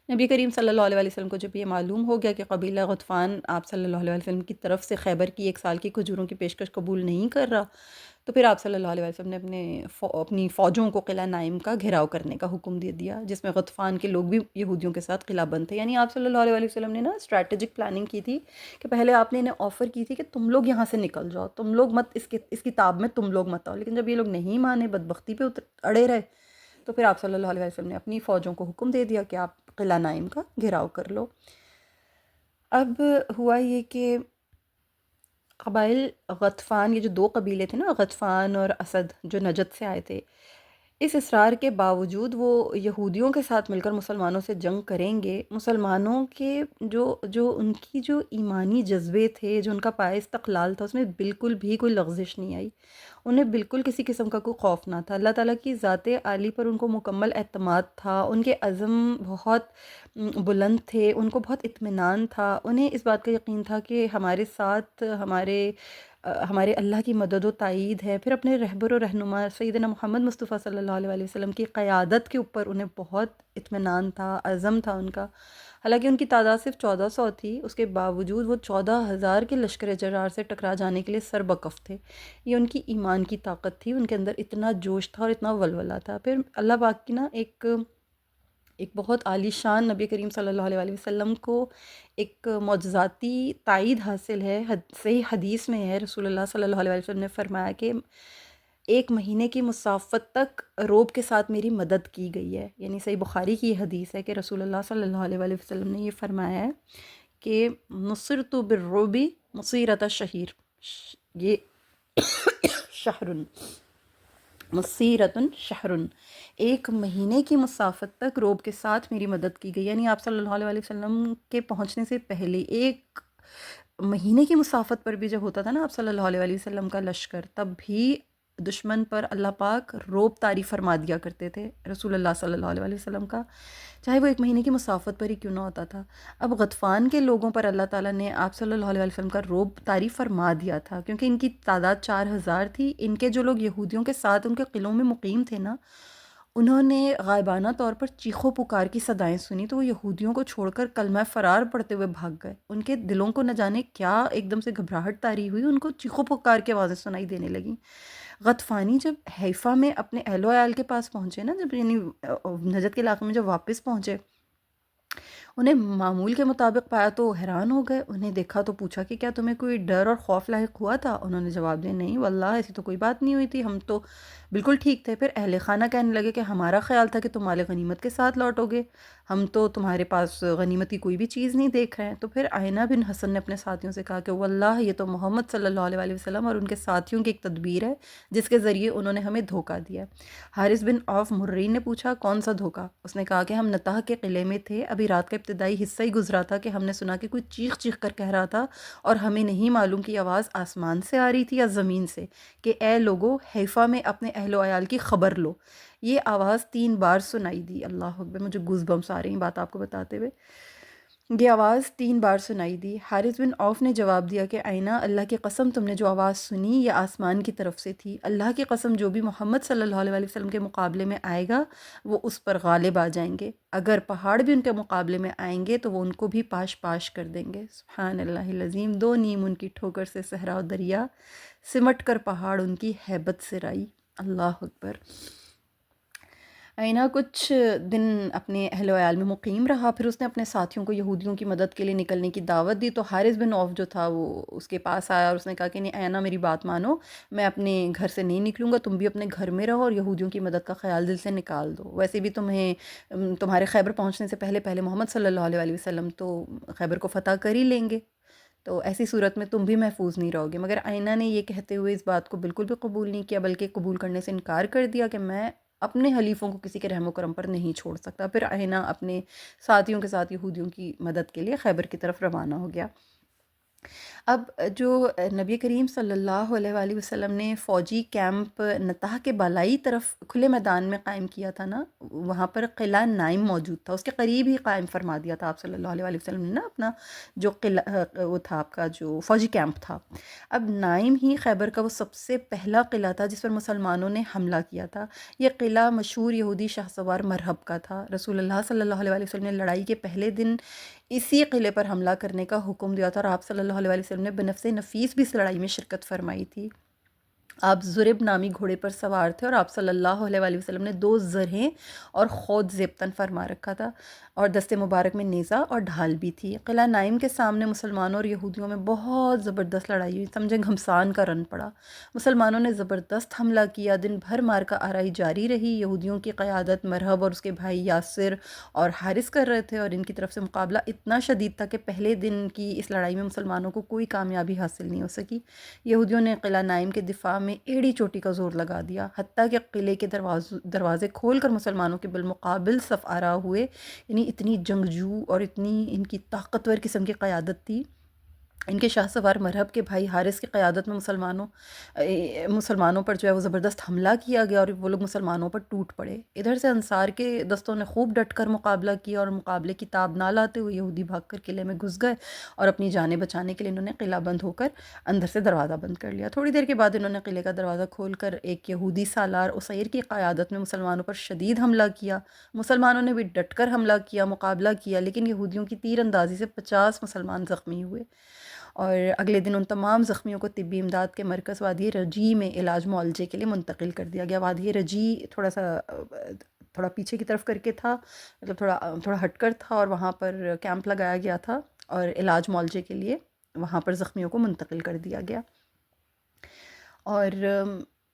نبی کریم صلی اللہ علیہ وسلم کو جب یہ معلوم ہو گیا کہ قبیلہ غطفان آپ صلی اللہ علیہ وسلم کی طرف سے خیبر کی 1 سال کی کھجوروں کی پیشکش قبول نہیں کر رہا، تو پھر آپ صلی اللہ علیہ وسلم نے اپنی فوجوں کو قلعہ نائم کا گھیراؤ کرنے کا حکم دے دیا، جس میں غطفان کے لوگ بھی یہودیوں کے ساتھ قلعہ بند تھے۔ یعنی آپ صلی اللہ علیہ وسلم نے نا اسٹریٹجک پلاننگ کی تھی کہ پہلے آپ نے انہیں آفر کی تھی کہ تم لوگ یہاں سے نکل جاؤ، تم لوگ مت اس کتاب میں تم لوگ مت آؤ، لیکن جب یہ لوگ نہیں مانے، بدبختی پہ اڑے رہے، تو پھر آپ صلی اللہ علیہ وسلم نے اپنی فوجوں کو حکم دے دیا کہ آپ قلعہ نائم کا گھیراؤ کر لو۔ اب ہوا یہ کہ قبائل غطفان، یہ جو 2 قبیلے تھے نا، غطفان اور اسد، جو نجد سے آئے تھے، اس اصرار کے باوجود وہ یہودیوں کے ساتھ مل کر مسلمانوں سے جنگ کریں گے۔ مسلمانوں کے جو ان کی جو ایمانی جذبے تھے، جو ان کا پایہ استقلال تھا، اس میں بالکل بھی کوئی لغزش نہیں آئی، انہیں بالکل کسی قسم کا کوئی خوف نہ تھا۔ اللہ تعالیٰ کی ذات عالی پر ان کو مکمل اعتماد تھا، ان کے عزم بہت بلند تھے، ان کو بہت اطمینان تھا، انہیں اس بات کا یقین تھا کہ ہمارے ساتھ ہمارے اللہ کی مدد و تائید ہے۔ پھر اپنے رہبر و رہنما سیدنا محمد مصطفیٰ صلی اللہ علیہ وسلم کی قیادت کے اوپر انہیں بہت اطمینان تھا، عزم تھا ان کا۔ حالانکہ ان کی تعداد صرف 1400 تھی، اس کے باوجود وہ 14,000 کے لشکر جرار سے ٹکرا جانے کے لیے سربکف تھے۔ یہ ان کی ایمان کی طاقت تھی، ان کے اندر اتنا جوش تھا اور اتنا ولولہ تھا۔ پھر اللہ پاک کی نا ایک بہت عالی شان نبی کریم صلی اللہ علیہ وسلم کو ایک معجزاتی تائید حاصل ہے، صحیح حدیث میں ہے، رسول اللہ صلی اللہ علیہ وسلم نے فرمایا کہ ایک مہینے کی مسافت تک روب کے ساتھ میری مدد کی گئی ہے. یعنی صحیح بخاری کی یہ حدیث ہے کہ رسول اللہ صلی اللہ علیہ وآلہ وسلم نے یہ فرمایا ہے کہ نصرت بالرعب مسیرۃ الشہیر، یہ شہرن، مسیرۃ شہرن، ایک مہینے کی مسافت تک روب کے ساتھ میری مدد کی گئی. یعنی آپ صلی اللہ علیہ وآلہ وسلم کے پہنچنے سے پہلے ایک مہینے کی مسافت پر بھی جب ہوتا تھا نا آپ صلی اللہ علیہ وآلہ وسلم کا لشکر، تب بھی دشمن پر اللہ پاک روب طاری فرما دیا کرتے تھے رسول اللہ صلی اللہ علیہ وآلہ وسلم کا، چاہے وہ ایک مہینے کی مسافت پر ہی کیوں نہ ہوتا تھا. اب غطفان کے لوگوں پر اللہ تعالیٰ نے آپ صلی اللہ علیہ وسلم کا روب طاری فرما دیا تھا، کیونکہ ان کی تعداد 4,000 تھی. ان کے جو لوگ یہودیوں کے ساتھ ان کے قلعوں میں مقیم تھے نا، انہوں نے غائبانہ طور پر چیخو پکار کی صدائیں سنی، تو وہ یہودیوں کو چھوڑ کر کلمہ فرار پڑھتے ہوئے بھاگ گئے. ان کے دلوں کو نہ جانے کیا ایک دم سے گھبراہٹ طاری ہوئی، ان کو چیخو پکار کی آوازیں سنائی دینے لگیں. غطفانی جب حیفا میں اپنے اہل و عیال کے پاس پہنچے نا، جب یعنی نجد کے علاقے میں جب واپس پہنچے، انہیں معمول کے مطابق پایا تو حیران ہو گئے. انہیں دیکھا تو پوچھا کہ کیا تمہیں کوئی ڈر اور خوف لاحق ہوا تھا؟ انہوں نے جواب دیا نہیں واللہ ایسی تو کوئی بات نہیں ہوئی تھی، ہم تو بالکل ٹھیک تھے. پھر اہل خانہ کہنے لگے کہ ہمارا خیال تھا کہ تم مال غنیمت کے ساتھ لوٹو گے، ہم تو تمہارے پاس غنیمت کی کوئی بھی چیز نہیں دیکھ رہے ہیں. تو پھر آئینہ بن حسن نے اپنے ساتھیوں سے کہا کہ واللہ یہ تو محمد صلی اللہ علیہ وآلہ وسلم اور ان کے ساتھیوں کی ایک تدبیر ہے جس کے ذریعے انہوں نے ہمیں دھوکہ دیا. حارث بن عوف مرین نے پوچھا کون سا دھوکہ؟ اس نے کہا کہ ہم نطح کے قلعے میں تھے، ابھی رات کا ابتدائی حصہ ہی گزرا تھا کہ ہم نے سنا کہ کوئی چیخ چیخ کر کہہ رہا تھا، اور ہمیں نہیں معلوم کہ آواز آسمان سے آ رہی تھی یا زمین سے، کہ اے لوگو حیفا میں اپنے اہل و عیال کی خبر لو. یہ آواز 3 بار سنائی دی. اللہ اکبر، مجھے گوز بمس آ رہی ہیں بات آپ کو بتاتے ہوئے. یہ آواز 3 بار سنائی دی. حارث بن عوف نے جواب دیا کہ آئینہ اللہ کی قسم تم نے جو آواز سنی یہ آسمان کی طرف سے تھی. اللہ کی قسم جو بھی محمد صلی اللہ علیہ وآلہ وسلم کے مقابلے میں آئے گا وہ اس پر غالب آ جائیں گے. اگر پہاڑ بھی ان کے مقابلے میں آئیں گے تو وہ ان کو بھی پاش پاش کر دیں گے. سبحان اللہ العظیم. 2 نیم ان کی ٹھوکر سے صحرا و دریا، سمٹ کر پہاڑ ان کی ہیبت سے رائی. اللہ اکبر. آئینہ کچھ دن اپنے اہل و عیال میں مقیم رہا، پھر اس نے اپنے ساتھیوں کو یہودیوں کی مدد کے لیے نکلنے کی دعوت دی. تو حارث بن عوف جو تھا وہ اس کے پاس آیا اور اس نے کہا کہ نہیں آئینہ میری بات مانو، میں اپنے گھر سے نہیں نکلوں گا، تم بھی اپنے گھر میں رہو اور یہودیوں کی مدد کا خیال دل سے نکال دو. ویسے بھی تمہارے خیبر پہنچنے سے پہلے پہلے محمد صلی اللہ علیہ وآلہ وسلم تو خیبر کو فتح کر ہی لیں گے، تو ایسی صورت میں تم بھی محفوظ نہیں رہو گے. مگر آئینہ نے یہ کہتے ہوئے اس بات کو بالکل بھی قبول نہیں کیا، بلکہ قبول کرنے سے انکار کر دیا کہ میں اپنے حلیفوں کو کسی کے رحم و کرم پر نہیں چھوڑ سکتا. پھر آئینہ اپنے ساتھیوں کے ساتھ یہودیوں کی مدد کے لیے خیبر کی طرف روانہ ہو گیا. اب جو نبی کریم صلی اللہ علیہ وآلہ وسلم نے فوجی کیمپ نطح کے بالائی طرف کھلے میدان میں قائم کیا تھا نا، وہاں پر قلعہ نائم موجود تھا، اس کے قریب ہی قائم فرما دیا تھا آپ صلی اللہ علیہ وآلہ وسلم نے نا اپنا جو قلعہ وہ تھا آپ کا جو فوجی کیمپ تھا. اب نائم ہی خیبر کا وہ سب سے پہلا قلعہ تھا جس پر مسلمانوں نے حملہ کیا تھا. یہ قلعہ مشہور یہودی شاہ سوار مرہب کا تھا. رسول اللہ صلی اللہ علیہ وآلہ وسلم نے لڑائی کے پہلے دن اسی قلعے پر حملہ کرنے کا حکم دیا تھا، اور آپ صلی اللہ علیہ وآلہ وسلم نے بنفس نفیس بھی اس لڑائی میں شرکت فرمائی تھی. آپ ضرب نامی گھوڑے پر سوار تھے اور آپ صلی اللہ علیہ وآلہ وسلم نے 2 زرہیں اور خود زیبتن فرما رکھا تھا، اور دست مبارک میں نیزہ اور ڈھال بھی تھی. قلعہ نائم کے سامنے مسلمانوں اور یہودیوں میں بہت زبردست لڑائی ہوئی، سمجھے گھمسان کا رن پڑا. مسلمانوں نے زبردست حملہ کیا، دن بھر مارکہ آرائی جاری رہی. یہودیوں کی قیادت مرہب اور اس کے بھائی یاسر اور حارث کر رہے تھے، اور ان کی طرف سے مقابلہ اتنا شدید تھا کہ پہلے دن کی اس لڑائی میں مسلمانوں کو کوئی کامیابی حاصل نہیں ہو سکی. یہودیوں نے قلعہ نائم کے دفاع میں ایڑی چوٹی کا زور لگا دیا، حتیٰ کہ قلعے کے دروازے کھول کر مسلمانوں کے بالمقابل صف آرا ہوئے. یعنی اتنی جنگجو اور اتنی ان کی طاقتور قسم کی قیادت تھی. ان کے شاہ سوار مرہب کے بھائی حارث کی قیادت میں مسلمانوں پر جو ہے وہ زبردست حملہ کیا گیا، اور وہ لوگ مسلمانوں پر ٹوٹ پڑے. ادھر سے انصار کے دستوں نے خوب ڈٹ کر مقابلہ کیا، اور مقابلے کی تاب نہ لاتے ہوئے یہودی بھاگ کر قلعے میں گھس گئے، اور اپنی جانیں بچانے کے لیے انہوں نے قلعہ بند ہو کر اندر سے دروازہ بند کر لیا. تھوڑی دیر کے بعد انہوں نے قلعے کا دروازہ کھول کر ایک یہودی سالار اسیر کی قیادت میں مسلمانوں پر شدید حملہ کیا. مسلمانوں نے بھی ڈٹ کر حملہ کیا، مقابلہ کیا، لیکن یہودیوں کی تیر اندازی سے 50 مسلمان زخمی ہوئے، اور اگلے دن ان تمام زخمیوں کو طبی امداد کے مرکز وادی رجی میں علاج معالجے کے لیے منتقل کر دیا گیا. وادی رجی تھوڑا پیچھے کی طرف کر کے تھا، مطلب تھوڑا ہٹ کر تھا، اور وہاں پر کیمپ لگایا گیا تھا اور علاج معالجے کے لیے وہاں پر زخمیوں کو منتقل کر دیا گیا. اور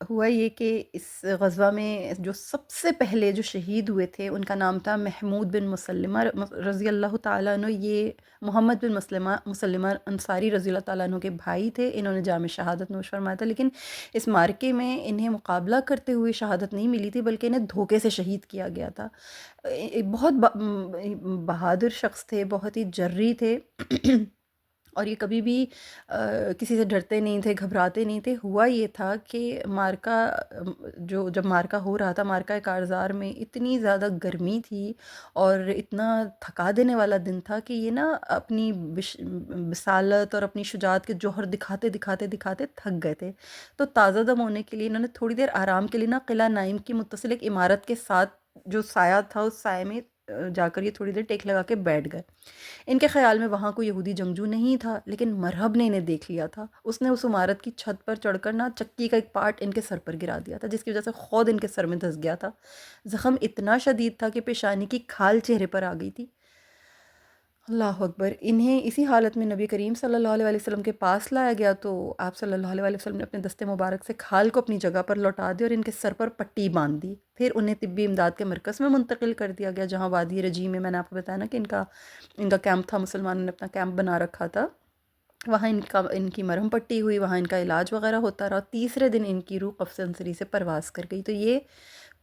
ہوا یہ کہ اس غزوہ میں جو سب سے پہلے جو شہید ہوئے تھے ان کا نام تھا محمود بن مسلمہ رضی اللہ تعالیٰ عنہ. یہ محمد بن مسلمہ انصاری رضی اللہ تعالیٰ عنہ کے بھائی تھے. انہوں نے جام شہادت نوش فرمایا تھا، لیکن اس مارکے میں انہیں مقابلہ کرتے ہوئے شہادت نہیں ملی تھی، بلکہ انہیں دھوکے سے شہید کیا گیا تھا. بہت بہادر شخص تھے، بہت ہی جری تھے اور یہ کبھی بھی کسی سے ڈرتے نہیں تھے، گھبراتے نہیں تھے. ہوا یہ تھا کہ مارکا جب مارکا ہو رہا تھا، مارکا کارزار میں اتنی زیادہ گرمی تھی اور اتنا تھکا دینے والا دن تھا کہ یہ نا اپنی بصالت اور اپنی شجاعت کے جوہر دکھاتے دکھاتے دکھاتے تھک گئے تھے. تو تازہ دم ہونے کے لیے انہوں نے تھوڑی دیر آرام کے لیے نا قلعہ نائم کی متصل ایک عمارت کے ساتھ جو سایہ تھا اس سائے میں جا کر یہ تھوڑی دیر ٹیک لگا کے بیٹھ گئے. ان کے خیال میں وہاں کوئی یہودی جنگجو نہیں تھا، لیکن مرہب نے انہیں دیکھ لیا تھا. اس نے اس عمارت کی چھت پر چڑھ کر نا چکی کا ایک پارٹ ان کے سر پر گرا دیا تھا، جس کی وجہ سے خود ان کے سر میں دھس گیا تھا. زخم اتنا شدید تھا کہ پیشانی کی کھال چہرے پر آ گئی تھی. اللہ اکبر. انہیں اسی حالت میں نبی کریم صلی اللہ علیہ وسلم کے پاس لایا گیا تو آپ صلی اللہ علیہ وسلم نے اپنے دستے مبارک سے کھال کو اپنی جگہ پر لوٹا دی اور ان کے سر پر پٹی باندھ دی. پھر انہیں طبی امداد کے مرکز میں منتقل کر دیا گیا، جہاں وادی رجی میں نے آپ کو بتایا نا کہ ان کا کیمپ تھا، مسلمانوں نے اپنا کیمپ بنا رکھا تھا. وہاں ان کی مرہم پٹی ہوئی، وہاں ان کا علاج وغیرہ ہوتا رہا. تیسرے دن ان کی روح قفس انصری سے پرواز کر گئی. تو یہ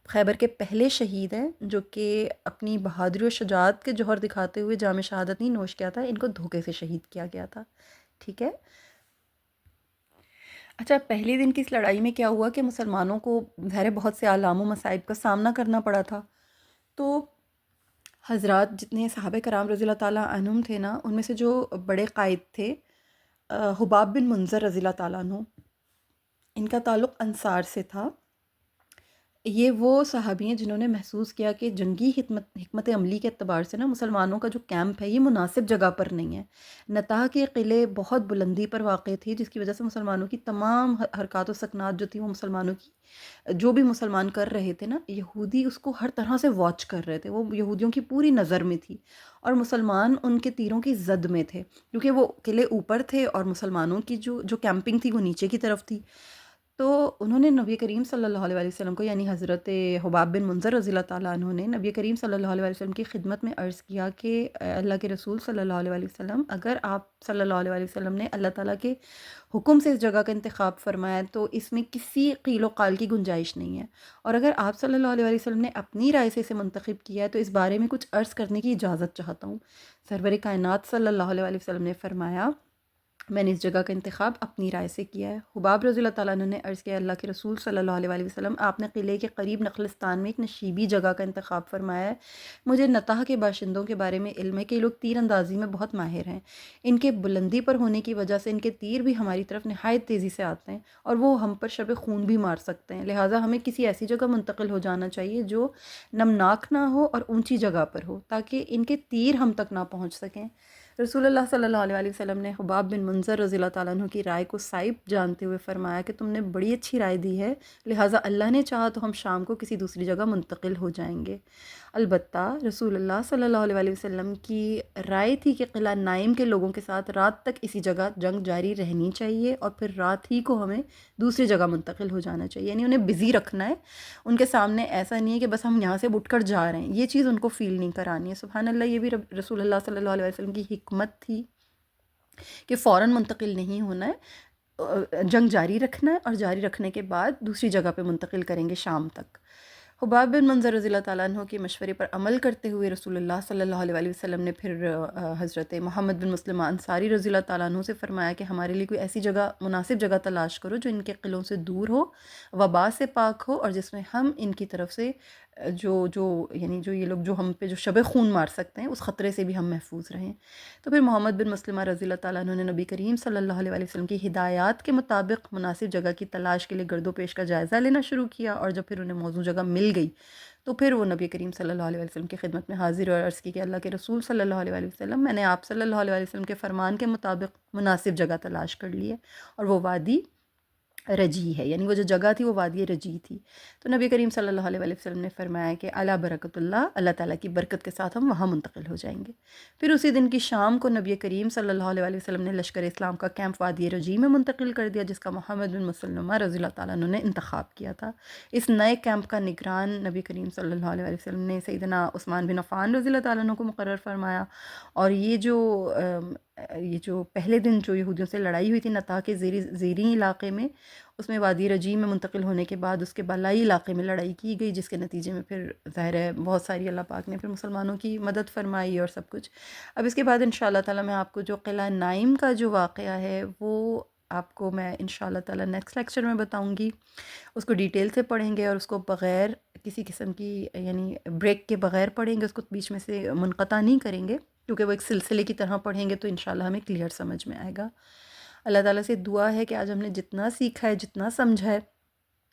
خیبر کے پہلے شہید ہیں جو کہ اپنی بہادری و شجاعت کے جوہر دکھاتے ہوئے جام شہادت نہیں نوش کیا تھا، ان کو دھوکے سے شہید کیا گیا تھا. ٹھیک ہے. اچھا، پہلے دن کی اس لڑائی میں کیا ہوا کہ مسلمانوں کو ظاہر بہت سے آلام و مصائب کا سامنا کرنا پڑا تھا. تو حضرات جتنے صحابہ کرام رضی اللہ تعالیٰ عنہم تھے نا، ان میں سے جو بڑے قائد تھے حباب بن منظر رضی اللہ تعالیٰ عنہ، ان کا تعلق انصار سے تھا. یہ وہ صحابی ہیں جنہوں نے محسوس کیا کہ جنگی حکمت عملی کے اعتبار سے نا مسلمانوں کا جو کیمپ ہے یہ مناسب جگہ پر نہیں ہے. نتاح کے قلعے بہت بلندی پر واقع تھی، جس کی وجہ سے مسلمانوں کی تمام حرکات و سکنات جو تھی وہ مسلمانوں کی جو بھی مسلمان کر رہے تھے نا، یہودی اس کو ہر طرح سے واچ کر رہے تھے. وہ یہودیوں کی پوری نظر میں تھی اور مسلمان ان کے تیروں کی زد میں تھے، کیونکہ وہ قلعے اوپر تھے اور مسلمانوں کی جو کیمپنگ تھی وہ نیچے کی طرف تھی. تو انہوں نے نبی کریم صلی اللہ علیہ وسلم کو، یعنی حضرت حباب بن منظر رضی اللہ تعالیٰ عنہ نے نبی کریم صلی اللہ علیہ وسلم کی خدمت میں عرض کیا کہ اللہ کے رسول صلی اللہ علیہ وسلم، اگر آپ صلی اللہ علیہ وسلم نے اللہ تعالیٰ کے حکم سے اس جگہ کا انتخاب فرمایا ہے تو اس میں کسی قیل و قال کی گنجائش نہیں ہے، اور اگر آپ صلی اللہ علیہ وسلم نے اپنی رائے سے اسے منتخب کیا ہے تو اس بارے میں کچھ عرض کرنے کی اجازت چاہتا ہوں. سرور کائنات صلی اللہ علیہ وسلم نے فرمایا، میں نے اس جگہ کا انتخاب اپنی رائے سے کیا ہے. حباب رضی اللہ تعالیٰ عنہ نے عرض کیا، اللہ کے رسول صلی اللہ علیہ وسلم، آپ نے قلعے کے قریب نخلستان میں ایک نشیبی جگہ کا انتخاب فرمایا ہے. مجھے نتاح کے باشندوں کے بارے میں علم ہے کہ یہ لوگ تیر اندازی میں بہت ماہر ہیں. ان کے بلندی پر ہونے کی وجہ سے ان کے تیر بھی ہماری طرف نہایت تیزی سے آتے ہیں اور وہ ہم پر شب خون بھی مار سکتے ہیں. لہٰذا ہمیں کسی ایسی جگہ منتقل ہو جانا چاہیے جو نمناک نہ ہو اور اونچی جگہ پر ہو، تاکہ ان کے تیر ہم تک نہ پہنچ سکیں. رسول اللہ صلی اللہ علیہ وسلم نے حباب بن منظر رضی اللہ تعالیٰ عنہ کی رائے کو صائب جانتے ہوئے فرمایا کہ تم نے بڑی اچھی رائے دی ہے، لہٰذا اللہ نے چاہا تو ہم شام کو کسی دوسری جگہ منتقل ہو جائیں گے. البتہ رسول اللہ صلی اللہ علیہ وسلم کی رائے تھی کہ قلعہ نائم کے لوگوں کے ساتھ رات تک اسی جگہ جنگ جاری رہنی چاہیے اور پھر رات ہی کو ہمیں دوسری جگہ منتقل ہو جانا چاہیے. یعنی انہیں بزی رکھنا ہے، ان کے سامنے ایسا نہیں ہے کہ بس ہم یہاں سے اٹھ کر جا رہے ہیں، یہ چیز ان کو فیل نہیں کرانی ہے. سبحان اللہ. یہ بھی رسول اللہ صلی اللہ علیہ وسلم کی حکمت تھی کہ فوراً منتقل نہیں ہونا ہے، جنگ جاری رکھنا ہے اور جاری رکھنے کے بعد دوسری جگہ پہ منتقل کریں گے شام تک. حباب بن منظر رضی اللہ تعالیٰ عنہ کے مشورے پر عمل کرتے ہوئے رسول اللہ صلی اللہ علیہ وسلم نے پھر حضرت محمد بن مسلمہ انصاری رضی اللہ تعالیٰ عنہ سے فرمایا کہ ہمارے لیے کوئی ایسی جگہ، مناسب جگہ تلاش کرو جو ان کے قلعوں سے دور ہو، وبا سے پاک ہو، اور جس میں ہم ان کی طرف سے یعنی جو یہ لوگ جو ہم پہ جو شب خون مار سکتے ہیں اس خطرے سے بھی ہم محفوظ رہیں. تو پھر محمد بن مسلمہ رضی اللہ تعالیٰ عنہ نے نبی کریم صلی اللہ علیہ وسلم کی ہدایات کے مطابق مناسب جگہ کی تلاش کے لیے گرد و پیش کا جائزہ لینا شروع کیا، اور جب پھر انہیں موزوں جگہ مل گئی تو پھر وہ نبی کریم صلی اللہ علیہ وسلم کی خدمت میں حاضر اور عرض کی کہ اللہ کے رسول صلی اللہ علیہ وسلم، میں نے آپ صلی اللہ علیہ وسلم کے فرمان کے مطابق مناسب جگہ تلاش کر لی ہے، اور وہ وادی رجی ہے، یعنی وہ جو جگہ تھی وہ وادی رجی تھی۔ تو نبی کریم صلی اللہ علیہ وآلہ وسلم نے فرمایا کہ اعلیٰ برکت اللہ، اللہ تعالیٰ کی برکت کے ساتھ ہم وہاں منتقل ہو جائیں گے۔ پھر اسی دن کی شام کو نبی کریم صلی اللہ علیہ وآلہ وسلم نے لشکر اسلام کا کیمپ وادی رجی میں منتقل کر دیا، جس کا محمد بن مسلمہ رضی اللہ تعالیٰ عنہ نے انتخاب کیا تھا۔ اس نئے کیمپ کا نگران نبی کریم صلی اللہ علیہ وآلہ وسلم نے سیدنا عثمان بن عفان رضی اللہ تعالیٰ عنہ کو مقرر فرمایا۔ اور یہ جو پہلے دن جو یہودیوں سے لڑائی ہوئی تھی نطاع کے زیریں علاقے میں، اس میں وادی رجی میں منتقل ہونے کے بعد اس کے بالائی علاقے میں لڑائی کی گئی، جس کے نتیجے میں پھر ظاہر ہے بہت ساری اللہ پاک نے پھر مسلمانوں کی مدد فرمائی اور سب کچھ۔ اب اس کے بعد انشاءاللہ تعالیٰ میں آپ کو جو قلعہ نائم کا جو واقعہ ہے وہ آپ کو میں انشاءاللہ تعالیٰ نیکسٹ لیکچر میں بتاؤں گی۔ اس کو ڈیٹیل سے پڑھیں گے اور اس کو بغیر کسی قسم کی یعنی بریک کے بغیر پڑھیں گے، اس کو بیچ میں سے منقطع نہیں کریں گے، کیونکہ وہ ایک سلسلے کی طرح پڑھیں گے تو انشاءاللہ ہمیں کلیئر سمجھ میں آئے گا۔ اللہ تعالیٰ سے دعا ہے کہ آج ہم نے جتنا سیکھا ہے، جتنا سمجھا ہے،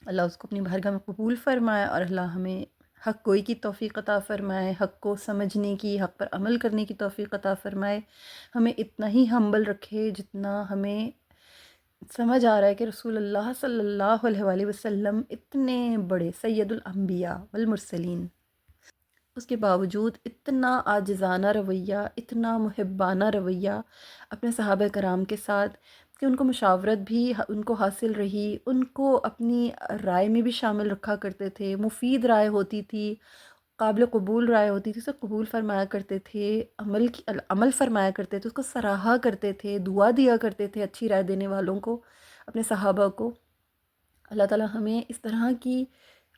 اللہ اس کو اپنی بارگاہ میں قبول فرمائے، اور اللہ ہمیں حق گوئی کی توفیق عطا فرمائے، حق کو سمجھنے کی، حق پر عمل کرنے کی توفیق عطا فرمائے، ہمیں اتنا ہی ہمبل رکھے جتنا ہمیں سمجھ آ رہا ہے کہ رسول اللہ صلی اللہ علیہ وآلہ وسلم اتنے بڑے سید الانبیاء والمرسلین، اس کے باوجود اتنا عاجزانہ رویہ، اتنا محبانہ رویہ اپنے صحابہ کرام کے ساتھ، کہ ان کو مشاورت بھی ان کو حاصل رہی، ان کو اپنی رائے میں بھی شامل رکھا کرتے تھے، مفید رائے ہوتی تھی، قابل قبول رائے ہوتی تھی، اسے قبول فرمایا کرتے تھے، عمل فرمایا کرتے تھے، اس کو سراہا کرتے تھے، دعا دیا کرتے تھے اچھی رائے دینے والوں کو، اپنے صحابہ کو۔ اللہ تعالیٰ ہمیں اس طرح کی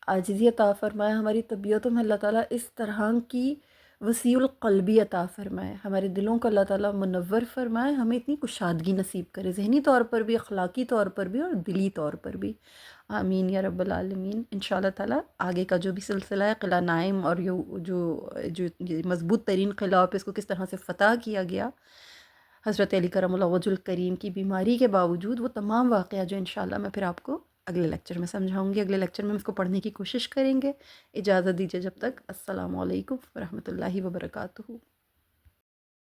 عاجزی عطا فرمائے، ہماری طبیعتوں میں اللہ تعالیٰ اس طرح کی وسیع القلبی عطا فرمائے، ہمارے دلوں کو اللہ تعالیٰ منور فرمائے، ہمیں اتنی کشادگی نصیب کرے، ذہنی طور پر بھی، اخلاقی طور پر بھی، اور دلی طور پر بھی۔ آمین یا رب العالمین۔ انشاءاللہ تعالیٰ آگے کا جو بھی سلسلہ ہے قلعہ نائم اور یہ مضبوط ترین قلعہ پہ اس کو کس طرح سے فتح کیا گیا حضرت علی کرم اللہ وجہ الکریم کی بیماری کے باوجود، وہ تمام واقعہ جو انشاءاللہ میں پھر آپ کو اگلے لیکچر میں سمجھاؤں گی، اگلے لیکچر میں ہم اس کو پڑھنے کی کوشش کریں گے۔ اجازت دیجیے جب تک، السلام علیکم ورحمۃ اللہ وبرکاتہ۔